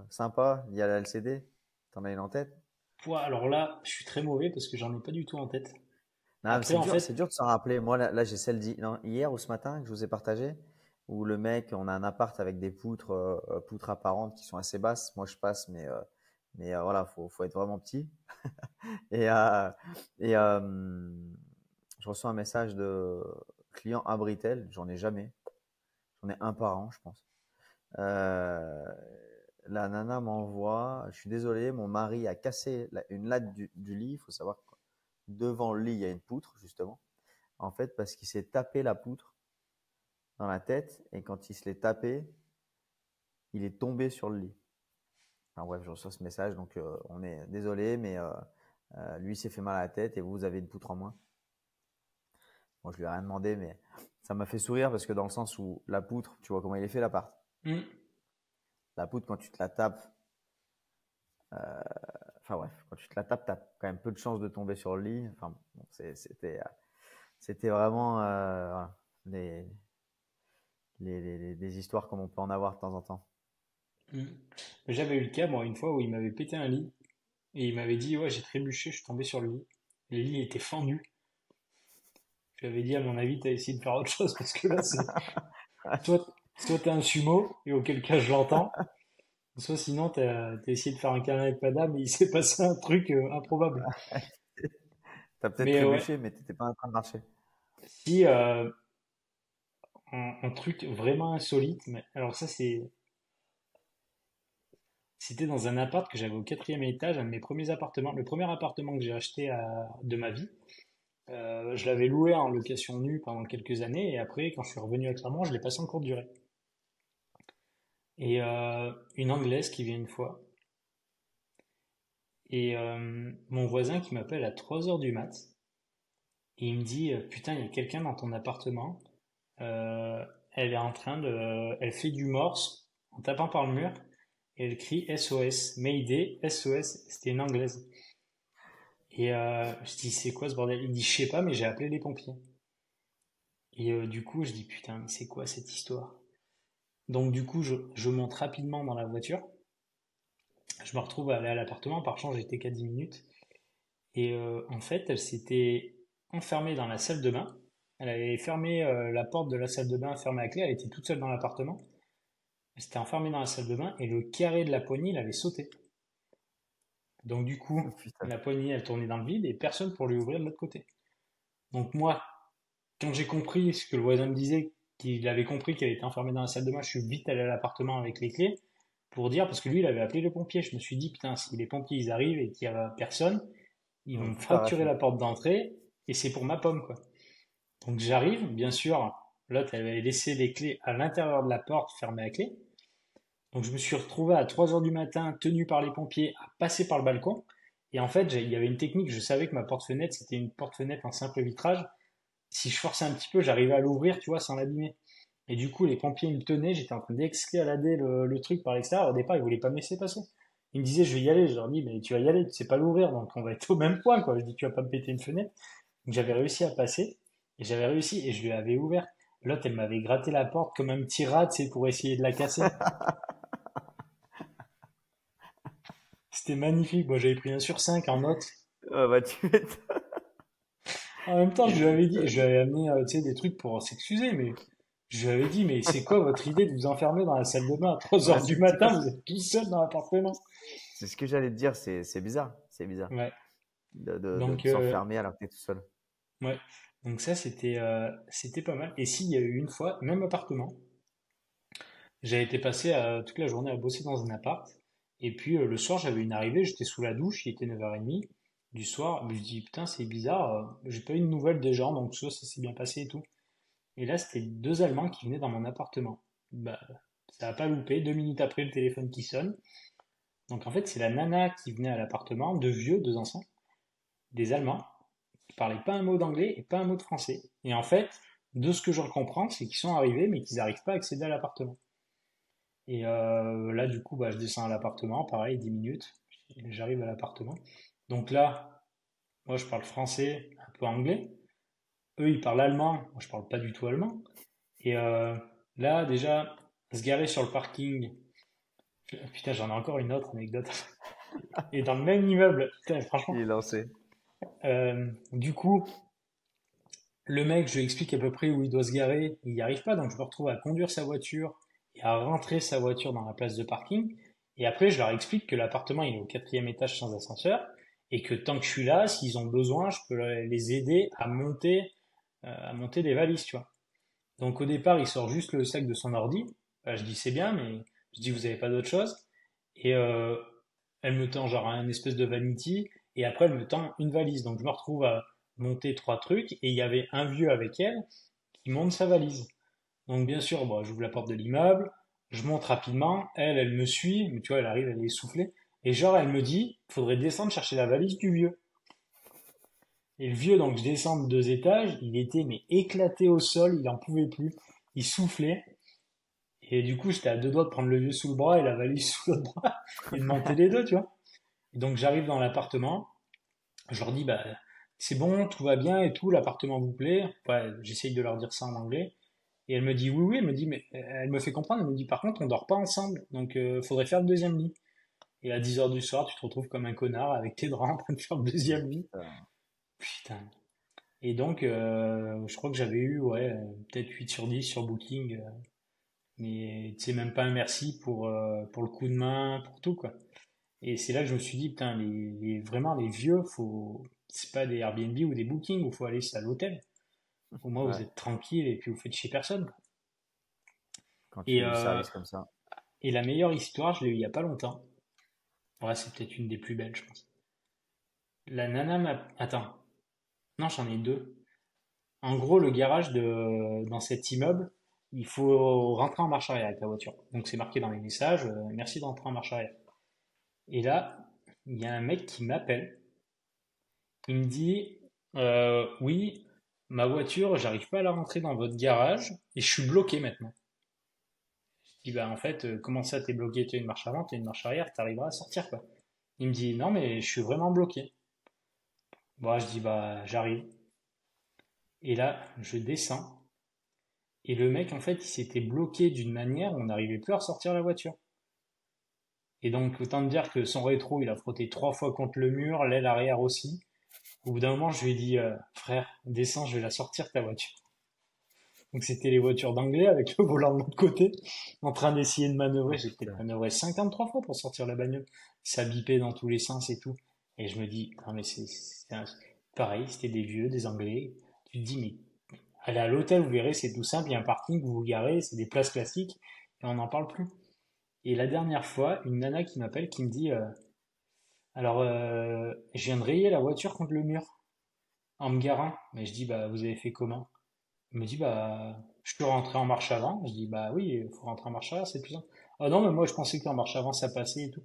sympa liée à la LCD. T'en as une en tête? Pouah, alors là, je suis très mauvais parce que j'en ai pas du tout en tête. Non, mais Après, en c'est fait, dur de s'en rappeler. Moi, là, j'ai celle non, hier ou ce matin que je vous ai partagé, où le mec, on a un appart avec des poutres apparentes qui sont assez basses. Moi, je passe, mais voilà, faut être vraiment petit. Et, euh, et je reçois un message de client Abritel. J'en ai jamais. J'en ai un par an, je pense. Euh, la nana m'envoie, je suis désolé, mon mari a cassé une latte du lit. Il faut savoir que devant le lit, il y a une poutre, justement. En fait, parce qu'il s'est tapé la poutre dans la tête et quand il se l'est tapé, il est tombé sur le lit. Enfin bref, je reçois ce message, donc on est désolé, mais lui s'est fait mal à la tête et vous avez une poutre en moins. Bon, je lui ai rien demandé, mais ça m'a fait sourire parce que dans le sens où la poutre, tu vois comment il est fait l'appart. Mm. La poutre, quand tu te la tapes, enfin bref, quand tu te la tapes, t'as quand même peu de chances de tomber sur le lit. Enfin, bon, c'était vraiment voilà, des histoires comme on peut en avoir de temps en temps. Mm. J'avais eu le cas, moi, une fois où il m'avait pété un lit et il m'avait dit, ouais, j'ai trébuché, je suis tombé sur le lit. Le lit était fendu. Je lui avais dit, à mon avis, t'as essayé de faire autre chose parce que là, c'est soit, soit t'es un sumo et auquel cas je l'entends, soit sinon t'as essayé de faire un câlin avec madame et il s'est passé un truc improbable. T'as peut-être Mais ouais, trébuché, mais t'étais pas en train de marcher. si un truc vraiment insolite, mais alors ça c'était dans un appart que j'avais au quatrième étage, un de mes premiers appartements, le premier appartement que j'ai acheté de ma vie. Je l'avais loué en location nue pendant quelques années et après, quand je suis revenu à Clermont, je l'ai passé en courte durée. Et une Anglaise qui vient une fois et mon voisin qui m'appelle à 3 heures du mat et il me dit putain, il y a quelqu'un dans ton appartement. Euh, elle est en train de, elle fait du morse en tapant par le mur et elle crie SOS, Mayday, SOS. C'était une Anglaise. Et je dis c'est quoi ce bordel? Il dit je sais pas, mais j'ai appelé les pompiers. Et du coup, je dis putain, mais c'est quoi cette histoire? Donc du coup, je monte rapidement dans la voiture. Je me retrouve à aller à l'appartement. Par chance, j'étais qu'à 10 minutes. Et en fait, elle s'était enfermée dans la salle de bain. Elle avait fermé la porte de la salle de bain, fermée à clé. Elle était toute seule dans l'appartement. Elle s'était enfermée dans la salle de bain et le carré de la poignée, il avait sauté. Donc du coup, Oh, putain. la poignée, elle tournait dans le vide et personne pour lui ouvrir de l'autre côté. Donc moi, quand j'ai compris ce que le voisin me disait, qu'il avait compris qu'elle était enfermée dans la salle de bain, je suis vite allé à l'appartement avec les clés pour dire, parce que lui, il avait appelé les pompiers. Je me suis dit, putain, si les pompiers, ils arrivent et qu'il y a personne, ils On vont va me tout fracturer arracher. la porte d'entrée et c'est pour ma pomme, quoi. Donc j'arrive, bien sûr, l'autre, elle avait laissé les clés à l'intérieur de la porte fermée à clé. Donc je me suis retrouvé à 3 heures du matin, tenu par les pompiers, à passer par le balcon. Et en fait, il y avait une technique, je savais que ma porte-fenêtre, c'était une porte-fenêtre en simple vitrage. Si je forçais un petit peu, j'arrivais à l'ouvrir, tu vois, sans l'abîmer. Et du coup, les pompiers ils me tenaient, j'étais en train d'escalader le truc par l'extérieur. Au départ, ils voulaient pas me laisser passer. Ils me disaient, je vais y aller. Je leur dis, mais tu vas y aller, tu sais pas l'ouvrir, donc on va être au même point, quoi. Je dis, tu vas pas me péter une fenêtre. Donc j'avais réussi à passer, et j'avais réussi, et je lui avais ouvert. L'autre, elle m'avait gratté la porte comme un petit rat, tu sais, pour essayer de la casser. C'était magnifique. Moi, j'avais pris un sur 5 en notes. Ah bah tu m'étonnes. En même temps, je lui avais dit, Ouais. je lui avais amené, tu sais, des trucs pour s'excuser, mais je lui avais dit, mais c'est quoi votre idée de vous enfermer dans la salle de bain à 3 Ouais, heures du c'est matin, vous êtes tout seul dans l'appartement? c'est ce que j'allais te dire, c'est bizarre. C'est bizarre Ouais. de Donc, s'enfermer alors que t'es tout seul. ouais. Donc ça, c'était pas mal. Et s'il y a eu une fois, même appartement, j'ai été passé toute la journée à bosser dans un appart. Et puis le soir, j'avais une arrivée, j'étais sous la douche, il était 9h30 du soir. Je me dis, putain, c'est bizarre, j'ai pas eu de nouvelles des gens, donc ça s'est bien passé et tout. Et là, c'était deux Allemands qui venaient dans mon appartement. Bah, ça a pas loupé, 2 minutes après le téléphone qui sonne. Donc en fait, c'est la nana qui venait à l'appartement, deux vieux, deux anciens, des Allemands, qui parlaient pas un mot d'anglais et pas un mot de français. Et en fait, de ce que je comprends, c'est qu'ils sont arrivés, mais qu'ils n'arrivent pas à accéder à l'appartement. Et là, du coup, bah, je descends à l'appartement, pareil, 10 minutes, j'arrive à l'appartement. Donc là, moi, je parle français, un peu anglais. Eux, ils parlent allemand, moi, je parle pas du tout allemand. Et là, déjà, se garer sur le parking. Putain, j'en ai encore une autre anecdote. Et dans le même immeuble, putain, franchement. Il est lancé. Du coup, le mec, je lui explique à peu près où il doit se garer. Il n'y arrive pas, donc je me retrouve à conduire sa voiture et à rentrer sa voiture dans la place de parking. Et après, je leur explique que l'appartement, il est au quatrième étage sans ascenseur. Et que tant que je suis là, s'ils ont besoin, je peux les aider à monter des valises, tu vois. Donc au départ, il sort juste le sac de son ordi. Je dis c'est bien, mais je dis vous avez pas d'autre chose. Et elle me tend genre un espèce de vanity. Et après, elle me tend une valise. Donc je me retrouve à monter trois trucs. Et il y avait un vieux avec elle qui monte sa valise. Donc bien sûr, bon, j'ouvre la porte de l'immeuble. Je monte rapidement, elle me suit, mais tu vois, elle arrive, elle est essoufflée. Et genre, elle me dit, faudrait descendre chercher la valise du vieux. Et le vieux, donc je descends de 2 étages, il était mais éclaté au sol, il en pouvait plus, il soufflait. Et du coup, j'étais à 2 doigts de prendre le vieux sous le bras et la valise sous l'autre bras et de monter les deux, tu vois. Et donc j'arrive dans l'appartement, je leur dis, bah c'est bon, tout va bien et tout, l'appartement vous plaît. Ouais, j'essaye de leur dire ça en anglais. Et elle me dit oui, oui, elle me dit, mais elle me fait comprendre, elle me dit par contre, on dort pas ensemble, donc faudrait faire le deuxième lit. Et à 10 heures du soir, tu te retrouves comme un connard avec tes draps en train de faire le deuxième lit. Putain. Et donc, je crois que j'avais eu, ouais, peut-être 8 sur 10 sur Booking, mais tu sais, même pas un merci pour le coup de main, pour tout, quoi. Et c'est là que je me suis dit, putain, vraiment, les vieux, c'est pas des Airbnb ou des Booking où faut aller à l'hôtel. Au moins, vous Ouais, êtes tranquille et puis vous faites chier personne, quoi. quand tu Et, fais du euh, service comme ça. et la meilleure histoire, je l'ai eue il y a pas longtemps. Ouais, c'est peut-être une des plus belles, je pense. La nana m'a... Attends. Non, j'en ai deux. En gros, le garage dans cet immeuble, il faut rentrer en marche arrière avec la voiture. Donc c'est marqué dans les messages, merci de rentrer en marche arrière. Et là, il y a un mec qui m'appelle. Il me dit, oui, ma voiture, j'arrive pas à la rentrer dans votre garage et je suis bloqué maintenant. Je dis, bah en fait, comment ça t'es bloqué? Tu as une marche avant, tu as une marche arrière, t'arriveras à sortir quoi. Il me dit, non mais je suis vraiment bloqué. Bon, je dis, bah j'arrive. Et là, je descends. Et le mec, en fait, il s'était bloqué d'une manière où on n'arrivait plus à ressortir la voiture. Et donc, autant te dire que son rétro, il a frotté 3 fois contre le mur, l'aile arrière aussi. Au bout d'un moment, je lui ai dit, frère, descends, je vais la sortir ta voiture. Donc, c'était les voitures d'anglais avec le volant de l'autre côté, en train d'essayer de manœuvrer. Oh J'ai peut-être putain. manœuvré 53 fois pour sortir la bagnole. Ça bipait dans tous les sens et tout. Et je me dis, non mais pareil, c'était des vieux, des anglais. Tu te dis, mais allez à l'hôtel, vous verrez, c'est tout simple, il y a un parking, vous vous garez, c'est des places classiques, et on n'en parle plus. Et la dernière fois, une nana qui m'appelle, qui me dit, alors, je viens de rayer la voiture contre le mur, en me garant. Mais je dis, bah, vous avez fait comment? Elle me dit, bah, je suis rentré en marche avant. Je dis, bah oui, il faut rentrer en marche arrière, c'est plus simple. Ah non, mais moi, je pensais qu'en marche avant, ça passait et tout.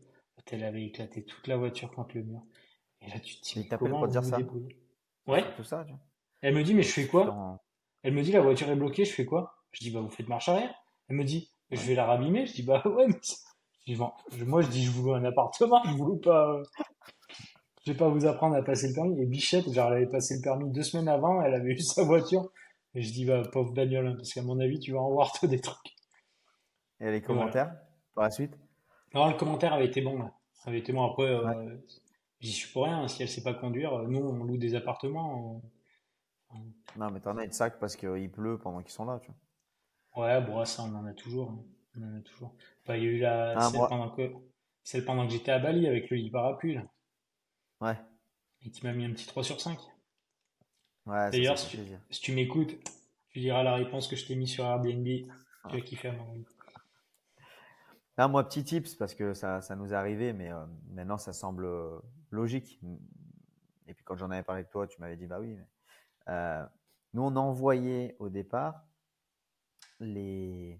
Elle avait éclaté toute la voiture contre le mur. Et là, tu te dis, Et il mais t'appelle comment pour te vous dire vous ça. débrouillez? C'est Ouais. surtout ça, tu vois. Elle me dit, mais je Et fais tu quoi? t'en. Elle me dit, la voiture est bloquée, je fais quoi? Je dis, bah, vous faites marche arrière. Elle me dit, je Ouais. vais la rabîmer. Je dis, bah, ouais, mais je dis, bon, moi, je dis, je vous loue un appartement, je vais pas vous apprendre à passer le permis. Et Bichette, genre, elle avait passé le permis 2 semaines avant, elle avait eu sa voiture. Et je dis, bah, pauvre bagnole, hein, parce qu'à mon avis, tu vas en voir, toi, des trucs. Et les Et voilà. commentaires par la suite? Alors, le commentaire avait été bon, là. Ça avait été bon. Après, Ouais. j'y suis pour rien, hein. Si elle sait pas conduire, nous, on loue des appartements. Non, mais t'en as une sac parce qu'il pleut pendant qu'ils sont là, tu vois. Ouais, bon, ça, on en a toujours, hein. On en a toujours. Bah, il y a eu Ah, moi. celle pendant que j'étais à Bali avec le lit parapluie, là. Ouais. Et qui m'a mis un petit 3/5. Ouais, ça D'ailleurs, fait plaisir. si tu m'écoutes, tu diras la réponse que je t'ai mis sur Airbnb. Tu Ah. vas kiffer, à mon avis. Ah, moi, petit tips, parce que ça nous est arrivé, mais maintenant, ça semble logique. Et puis, quand j'en avais parlé de toi, tu m'avais dit, bah oui. Euh, nous, on a envoyé au départ les,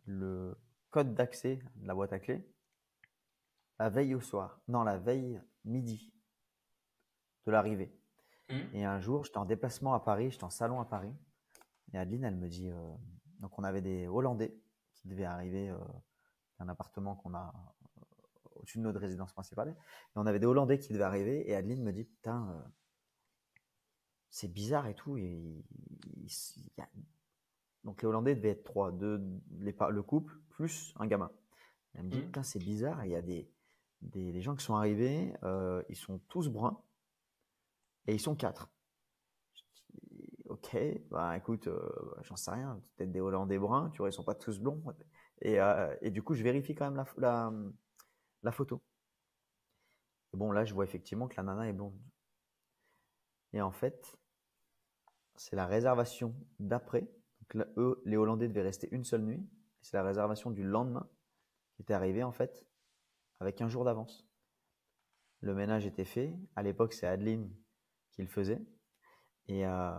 le code d'accès de la boîte à clés la veille au soir. Non, la veille midi de l'arrivée. Hmm. Et un jour, j'étais en déplacement à Paris, j'étais en salon à Paris. Et Adeline, elle me dit, donc on avait des Hollandais qui devaient arriver d'un appartement qu'on a au-dessus de notre résidence principale. Et on avait des Hollandais qui devaient arriver. Et Adeline me dit, putain, c'est bizarre et tout. Donc les Hollandais devaient être trois, le couple plus un gamin. Elle me dit, Hmm. putain, c'est bizarre, il y a des gens qui sont arrivés, ils sont tous bruns et ils sont quatre. Je dis, ok, bah écoute, j'en sais rien, peut-être des Hollandais bruns, tu vois, ils sont pas tous blonds. Et du coup, je vérifie quand même la photo. Et bon, là, je vois effectivement que la nana est blonde. Et en fait, c'est la réservation d'après. Donc là, eux, les Hollandais devaient rester une seule nuit. C'est la réservation du lendemain qui était arrivée en fait avec un jour d'avance. Le ménage était fait. À l'époque, c'est Adeline qui le faisait. Et, euh,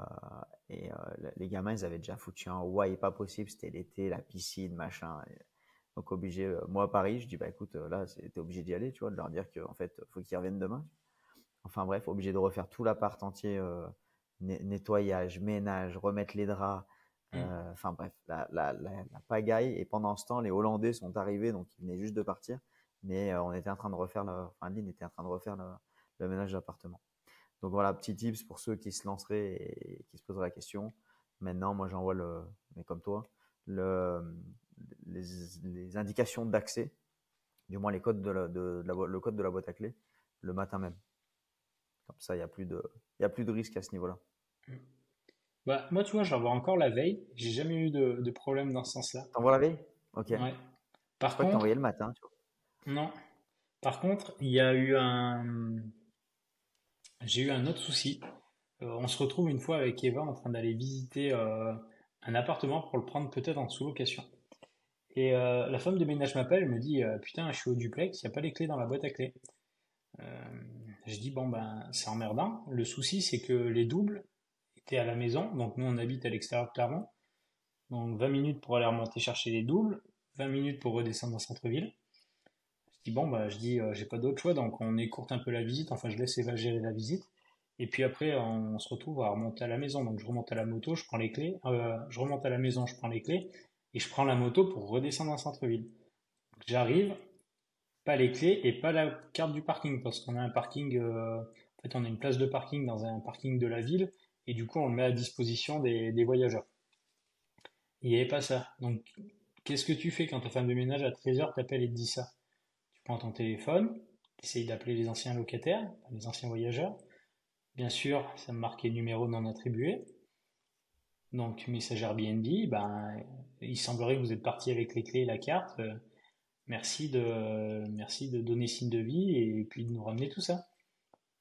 et les gamins, ils avaient déjà foutu un ouais pas possible. C'était l'été, la piscine, machin. Donc obligé, moi à Paris, je dis bah écoute, là t'es obligé d'y aller, tu vois, de leur dire que en fait faut qu'ils reviennent demain. Enfin bref, obligé de refaire tout l'appart entier, nettoyage, ménage, remettre les draps. Enfin bref, la pagaille. Et pendant ce temps, les Hollandais sont arrivés, donc ils venaient juste de partir, mais on était en train de refaire enfin Lynn était en train de refaire le ménage d'appartement. Donc voilà, petit tips pour ceux qui se lanceraient et qui se poseraient la question. Maintenant, moi j'envoie mais comme toi, le, les indications d'accès, du moins les codes le code de la boîte à clés, le matin même. Comme ça, il y a plus de risque à ce niveau-là. Bah, moi, tu vois, je l'envoie encore la veille. J'ai jamais eu de problème dans ce sens-là. T'envoies la veille? Ok. Ouais. Je Par crois que t'as contre, envoyé le matin. Tu vois. non. Par contre, il y a eu j'ai eu un autre souci. On se retrouve une fois avec Eva en train d'aller visiter un appartement pour le prendre peut-être en sous-location. Et la femme de ménage m'appelle, elle me dit putain, je suis au duplex, il n'y a pas les clés dans la boîte à clés. Euh, je dis bon ben c'est emmerdant. Le souci c'est que les doubles étaient à la maison, donc nous on habite à l'extérieur de Clermont. Donc 20 minutes pour aller remonter chercher les doubles, 20 minutes pour redescendre en centre-ville. Je dis bon bah je dis j'ai pas d'autre choix, donc on écourte un peu la visite, enfin je laisse Eva gérer la visite. Et puis après on se retrouve à remonter à la maison. Donc je remonte à la moto, je prends les clés, je remonte à la maison, je prends les clés, et je prends la moto pour redescendre en centre-ville. J'arrive, pas les clés et pas la carte du parking, parce qu'on a un parking, en fait on a une place de parking dans un parking de la ville, et du coup on le met à disposition des voyageurs. Il n'y avait pas ça. Donc qu'est-ce que tu fais quand ta femme de ménage à 13h t'appelle et te dit ça? Tu prends ton téléphone, tu essayes d'appeler les anciens locataires, les anciens voyageurs. Bien sûr, ça me marquait numéro non attribué. Donc message Airbnb, ben, il semblerait que vous êtes parti avec les clés et la carte. Merci de donner signe de vie et puis de nous ramener tout ça.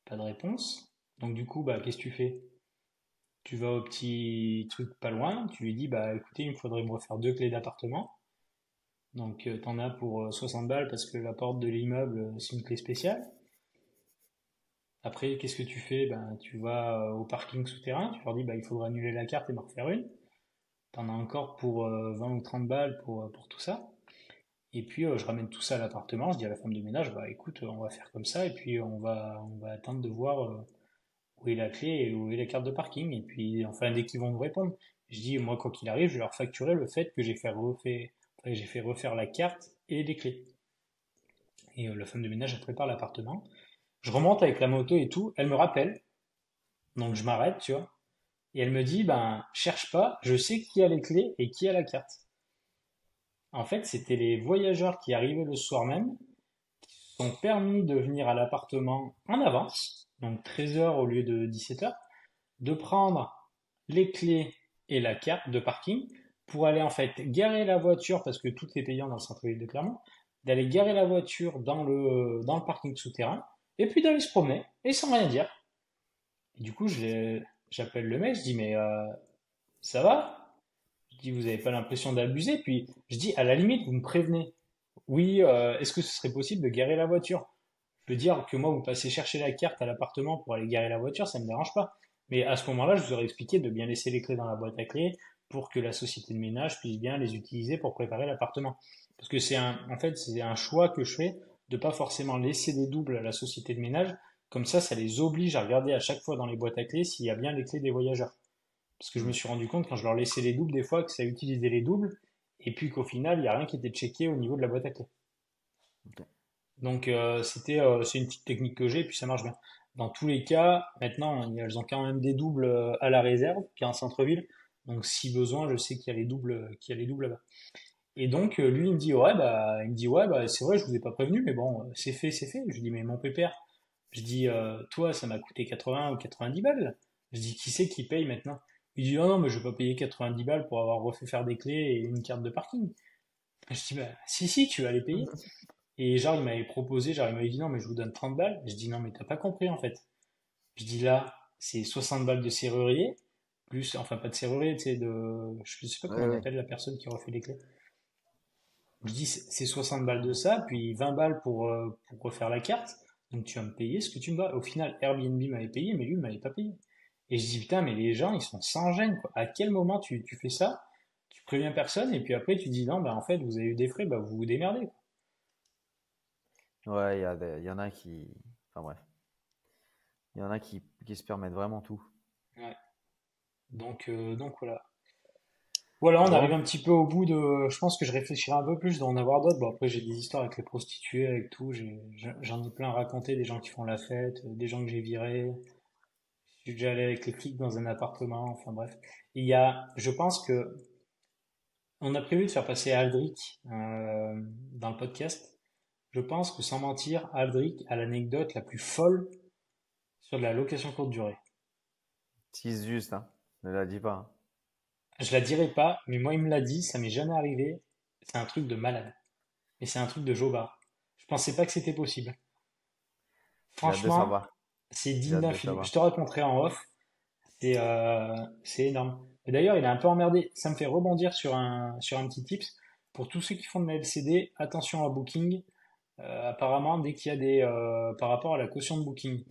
Pas de réponse. Donc du coup, bah, qu'est-ce que tu fais? Tu vas au petit truc pas loin, tu lui dis, bah écoutez, il me faudrait me refaire 2 clés d'appartement. Donc t'en as pour 60 balles parce que la porte de l'immeuble, c'est une clé spéciale. Après, qu'est-ce que tu fais? Ben, tu vas au parking souterrain, tu leur dis, bah il faudra annuler la carte et m'en refaire une. T'en as encore pour 20 ou 30 balles pour tout ça. Et puis je ramène tout ça à l'appartement, je dis à la femme de ménage, bah écoute, on va faire comme ça, et puis on va attendre de voir où est la clé et où est la carte de parking. Et puis enfin dès qu'ils vont nous répondre, je dis moi quoi qu'il arrive, je vais leur facturer le fait que j'ai fait refaire la carte et les clés. Et la femme de ménage elle prépare l'appartement. Je remonte avec la moto et tout, elle me rappelle, donc je m'arrête, tu vois, et elle me dit ben cherche pas, je sais qui a les clés et qui a la carte. En fait, c'était les voyageurs qui arrivaient le soir même sont permis de venir à l'appartement en avance, donc 13h au lieu de 17h, de prendre les clés et la carte de parking pour aller en fait garer la voiture, parce que tout est payant dans le centre-ville de Clermont, d'aller garer la voiture dans le parking souterrain, et puis d'aller se promener, et sans rien dire. Et du coup, j'appelle le mec, je dis, mais ça va? Je dis, vous n'avez pas l'impression d'abuser? Puis je dis, à la limite, vous me prévenez. Oui, est-ce que ce serait possible de garer la voiture? Je veux dire que moi, vous passez chercher la carte à l'appartement pour aller garer la voiture, ça me dérange pas. Mais à ce moment-là, je vous aurais expliqué de bien laisser les clés dans la boîte à clés pour que la société de ménage puisse bien les utiliser pour préparer l'appartement. Parce que en fait, c'est un choix que je fais de pas forcément laisser des doubles à la société de ménage. Comme ça les oblige à regarder à chaque fois dans les boîtes à clés s'il y a bien les clés des voyageurs. Parce que je me suis rendu compte quand je leur laissais les doubles, des fois, que ça utilisait les doubles, et puis qu'au final, il n'y a rien qui était checké au niveau de la boîte à clés. Ok. Donc c'est une petite technique que j'ai, et puis ça marche bien. Dans tous les cas, maintenant, elles ont quand même des doubles à la réserve, qui est en centre-ville. Donc si besoin, je sais qu'il y a les doubles là-bas. Et donc lui, il me dit ouais, bah c'est vrai, je vous ai pas prévenu, mais bon, c'est fait, c'est fait. Je lui dis mais mon pépère, je dis toi, ça m'a coûté 80 ou 90 balles. Je dis qui c'est qui paye maintenant? Il dit oh non, mais je vais pas payer 90 balles pour avoir refait faire des clés et une carte de parking. Je dis bah si, tu vas les payer. Et genre il m'avait proposé, genre il m'avait dit non mais je vous donne 30 balles. Je dis non mais t'as pas compris en fait. Je dis là, c'est 60 balles de serrurier, plus, enfin pas de serrurier, tu sais, je sais pas comment Ouais, on ouais. appelle la personne qui refait les clés. Je dis c'est 60 balles de ça, puis 20 balles pour refaire la carte. Donc tu vas me payer ce que tu me dois. Au final, Airbnb m'avait payé, mais lui m'avait pas payé. Et je dis putain, mais les gens ils sont sans gêne quoi. À quel moment tu fais ça? Tu préviens personne et puis après tu dis non, bah en fait vous avez eu des frais, bah vous vous démerdez. Ouais, il y en a qui. Enfin bref. Il y en a qui se permettent vraiment tout. Ouais. Donc voilà. Voilà, on arrive Bon, un petit peu au bout de. Je pense que je réfléchirai un peu plus d'en avoir d'autres. Bon, après, j'ai des histoires avec les prostituées, avec tout. J'en ai plein à raconter, des gens qui font la fête, des gens que j'ai virés. Je suis déjà allé avec les flics dans un appartement. Enfin bref. Je pense que on a prévu de faire passer Aldric dans le podcast. Je pense que sans mentir, Aldric a l'anecdote la plus folle sur de la location courte durée. tease juste, hein. Ne la dis pas, hein. Je la dirai pas, mais moi il me l'a dit, ça m'est jamais arrivé. C'est un truc de malade. Et c'est un truc de jobard. Je pensais pas que c'était possible. J'ai hâte de Franchement, savoir. c'est J'ai digne hâte d'un de film. Je savoir. te raconterai en off. C'est énorme. Et d'ailleurs, il est un peu emmerdé. Ça me fait rebondir sur un petit tips. Pour tous ceux qui font de la LCD, attention à Booking. Apparemment, dès qu'il y a par rapport à la caution de Booking,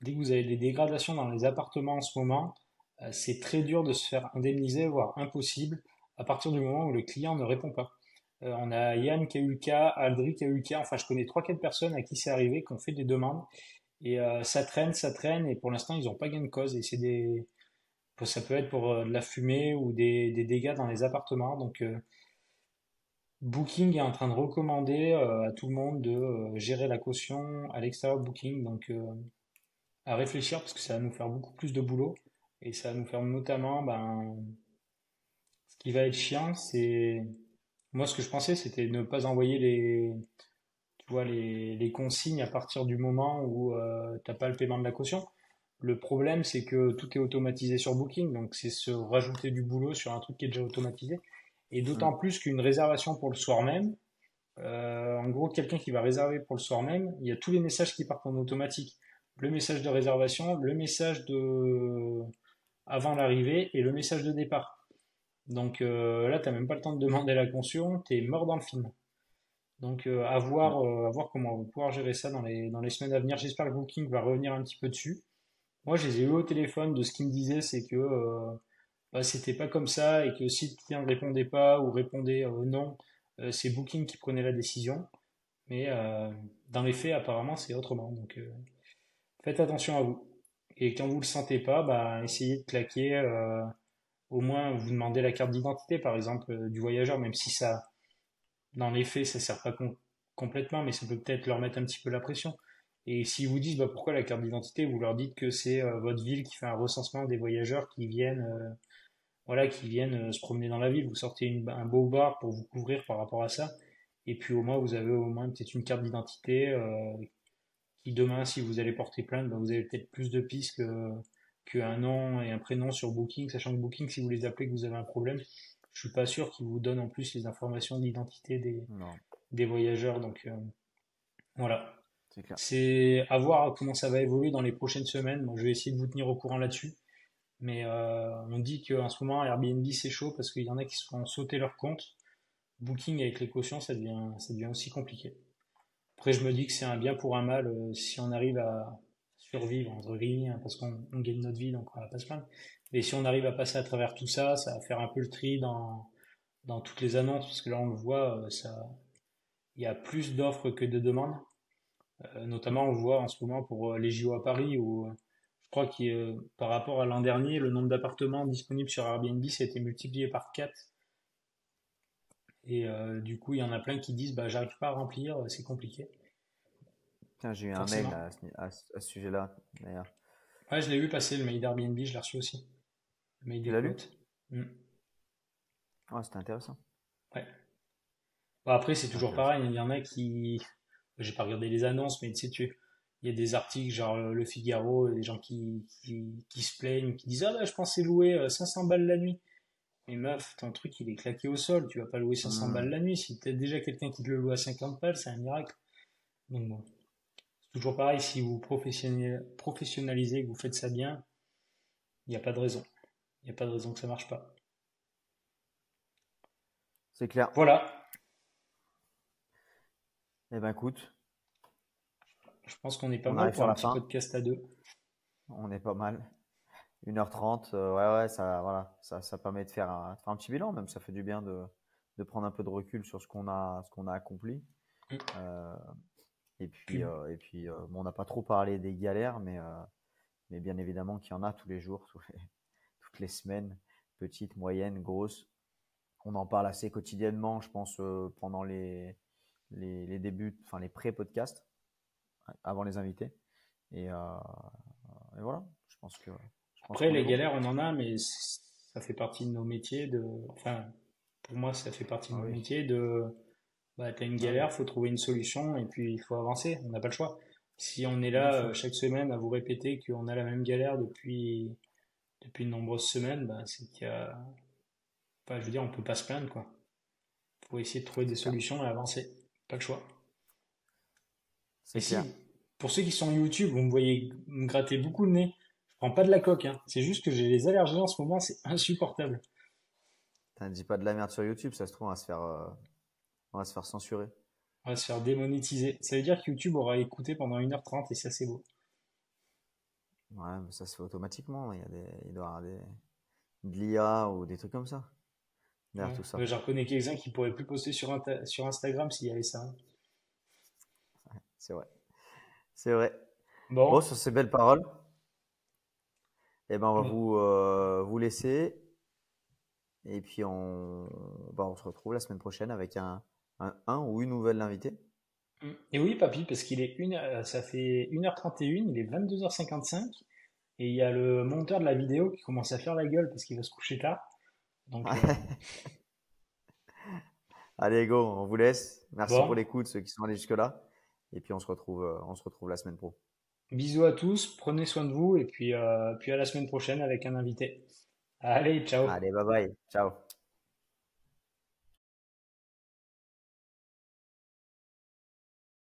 dès que vous avez des dégradations dans les appartements en ce moment, c'est très dur de se faire indemniser, voire impossible, à partir du moment où le client ne répond pas. On a Yann qui a eu le cas, Aldric qui a eu le cas, enfin je connais trois quatre personnes à qui c'est arrivé, qui ont fait des demandes, et ça traîne, et pour l'instant ils n'ont pas gain de cause, et ça peut être pour de la fumée ou des dégâts dans les appartements, donc Booking est en train de recommander à tout le monde de gérer la caution à l'extérieur de Booking, donc à réfléchir parce que ça va nous faire beaucoup plus de boulot et ça va nous faire notamment, ben, ce qui va être chiant, c'est moi ce que je pensais, c'était ne pas envoyer tu vois, les consignes à partir du moment où t'as pas le paiement de la caution. Le problème, c'est que tout est automatisé sur Booking, donc c'est se rajouter du boulot sur un truc qui est déjà automatisé. Et Hmm. d'autant plus qu'une réservation pour le soir même, en gros, quelqu'un qui va réserver pour le soir même, il y a tous les messages qui partent en automatique. Le message de réservation, le message de avant l'arrivée et le message de départ. Donc là, t'as même pas le temps de demander la caution, t'es mort dans le film. Donc Hmm. à voir comment on va pouvoir gérer ça dans les semaines à venir. J'espère que Booking va revenir un petit peu dessus. Moi, je les ai eu au téléphone. De ce qu'ils me disaient, c'est que bah, c'était pas comme ça et que si le client ne répondait pas ou répondait non, c'est Booking qui prenait la décision. Mais dans les faits, apparemment, c'est autrement. Donc faites attention à vous. Et quand vous le sentez pas, bah, essayez de claquer. Au moins, vous demandez la carte d'identité, par exemple, du voyageur, même si ça, dans les faits, ça sert pas complètement, mais ça peut peut-être leur mettre un petit peu la pression. Et s'ils vous disent bah, pourquoi la carte d'identité, vous leur dites que c'est votre ville qui fait un recensement des voyageurs qui viennent, voilà, qui viennent se promener dans la ville. Vous sortez un beau bar pour vous couvrir par rapport à ça. Et puis au moins, vous avez au moins peut-être une carte d'identité qui demain, si vous allez porter plainte, bah, vous avez peut-être plus de pistes qu'un nom et un prénom sur Booking, sachant que Booking, si vous les appelez que vous avez un problème, je suis pas sûr qu'ils vous donnent en plus les informations d'identité Non, des voyageurs. Donc voilà. c'est clair. C'est à voir comment ça va évoluer dans les prochaines semaines. Moi, je vais essayer de vous tenir au courant là-dessus. Mais on dit qu'en ce moment, Airbnb, c'est chaud parce qu'il y en a qui se font sauter leur compte. Booking avec les cautions, ça devient aussi compliqué. Après, je me dis que c'est un bien pour un mal si on arrive à survivre, entre guillemets, hein, parce qu'on gagne notre vie, donc on va pas se plaindre. Mais si on arrive à passer à travers tout ça, ça va faire un peu le tri dans toutes les annonces, parce que là, on le voit, il y a plus d'offres que de demandes. Notamment, on le voit en ce moment pour les JO à Paris, où je crois que par rapport à l'an dernier, le nombre d'appartements disponibles sur Airbnb s'est été multiplié par 4. Et du coup, il y en a plein qui disent, bah, j'arrive pas à remplir, c'est compliqué, Tiens, j'ai eu un mail forcément. là, à ce sujet-là, d'ailleurs. Ouais, je l'ai vu passer, le mail d'Airbnb, je l'ai reçu aussi. Le mail Tu des l'as lu? quotes. Hmm. Ouais, c'était intéressant. Ouais. Bon, après, c'est C'était toujours intéressant. pareil, il y en a qui. J'ai pas regardé les annonces, mais tu sais, il y a des articles genre Le Figaro, des gens qui se plaignent, qui disent ah bah je pensais louer 500 balles la nuit. Mais meuf, ton truc il est claqué au sol, tu vas pas louer 500 balles Hmm. la nuit. Si t'as déjà quelqu'un qui te le loue à 50 balles, c'est un miracle. Donc bon, c'est toujours pareil, si vous professionnalisez, que vous faites ça bien, il n'y a pas de raison. Il n'y a pas de raison que ça marche pas. C'est clair. Voilà, Eh ben écoute, je pense qu'on est pas on mal arrive pour sur un la petit fin. podcast à deux. On est pas mal. 1h30, ouais, voilà, ça permet de faire un petit bilan, même ça fait du bien de prendre un peu de recul sur ce qu'on a accompli. Euh, Puis, bon, on n'a pas trop parlé des galères, mais bien évidemment qu'il y en a tous les jours, toutes les semaines, petites, moyennes, grosses. On en parle assez quotidiennement, je pense, pendant les débuts, enfin les pré-podcasts, avant les invités. Et voilà, je pense après, qu'on est les bon. galères, on en a, mais ça fait partie de nos métiers. Enfin, pour moi, ça fait partie de Ah mon oui, métier. Bah, t'as une ah oui, galère, faut trouver une solution et puis il faut avancer. On n'a pas le choix. Si on est bien là sûr. chaque semaine à vous répéter qu'on a la même galère depuis de nombreuses semaines, bah, c'est qu'il y a, enfin, je veux dire, on peut pas se plaindre, quoi. Faut essayer de trouver des C'est clair. solutions et avancer. Pas le choix. Et C'est clair. si, pour ceux qui sont YouTube, vous me voyez me gratter beaucoup le nez, je prends pas de la coque, hein. C'est juste que j'ai les allergies en ce moment, c'est insupportable. T'as dit pas de la merde sur YouTube, ça se trouve, on va se faire censurer. On va se faire démonétiser. Ça veut dire que YouTube aura écouté pendant 1h30 et ça, c'est beau. Ouais, mais ça se fait automatiquement. Il doit y avoir de l'IA ou des trucs comme ça derrière Ouais. tout ça. J'en connais quelques-uns qui pourraient plus poster sur Instagram s'il y avait ça. C'est vrai. C'est vrai. Bon, Bon, sur ces belles paroles, eh ben, on va bon. vous laisser. Et puis, on se retrouve la semaine prochaine avec un ou une nouvelle invitée. Et oui, papy, parce ça fait 1h31, il est 22h55, et il y a le monteur de la vidéo qui commence à faire la gueule parce qu'il va se coucher tard. Donc, Allez, go, on vous laisse. Merci pour bon, l'écoute, ceux qui sont allés jusque-là. Et puis, on se retrouve la semaine pro. bisous à tous, prenez soin de vous, et puis à la semaine prochaine avec un invité. Allez, ciao! Allez, bye bye. Ciao.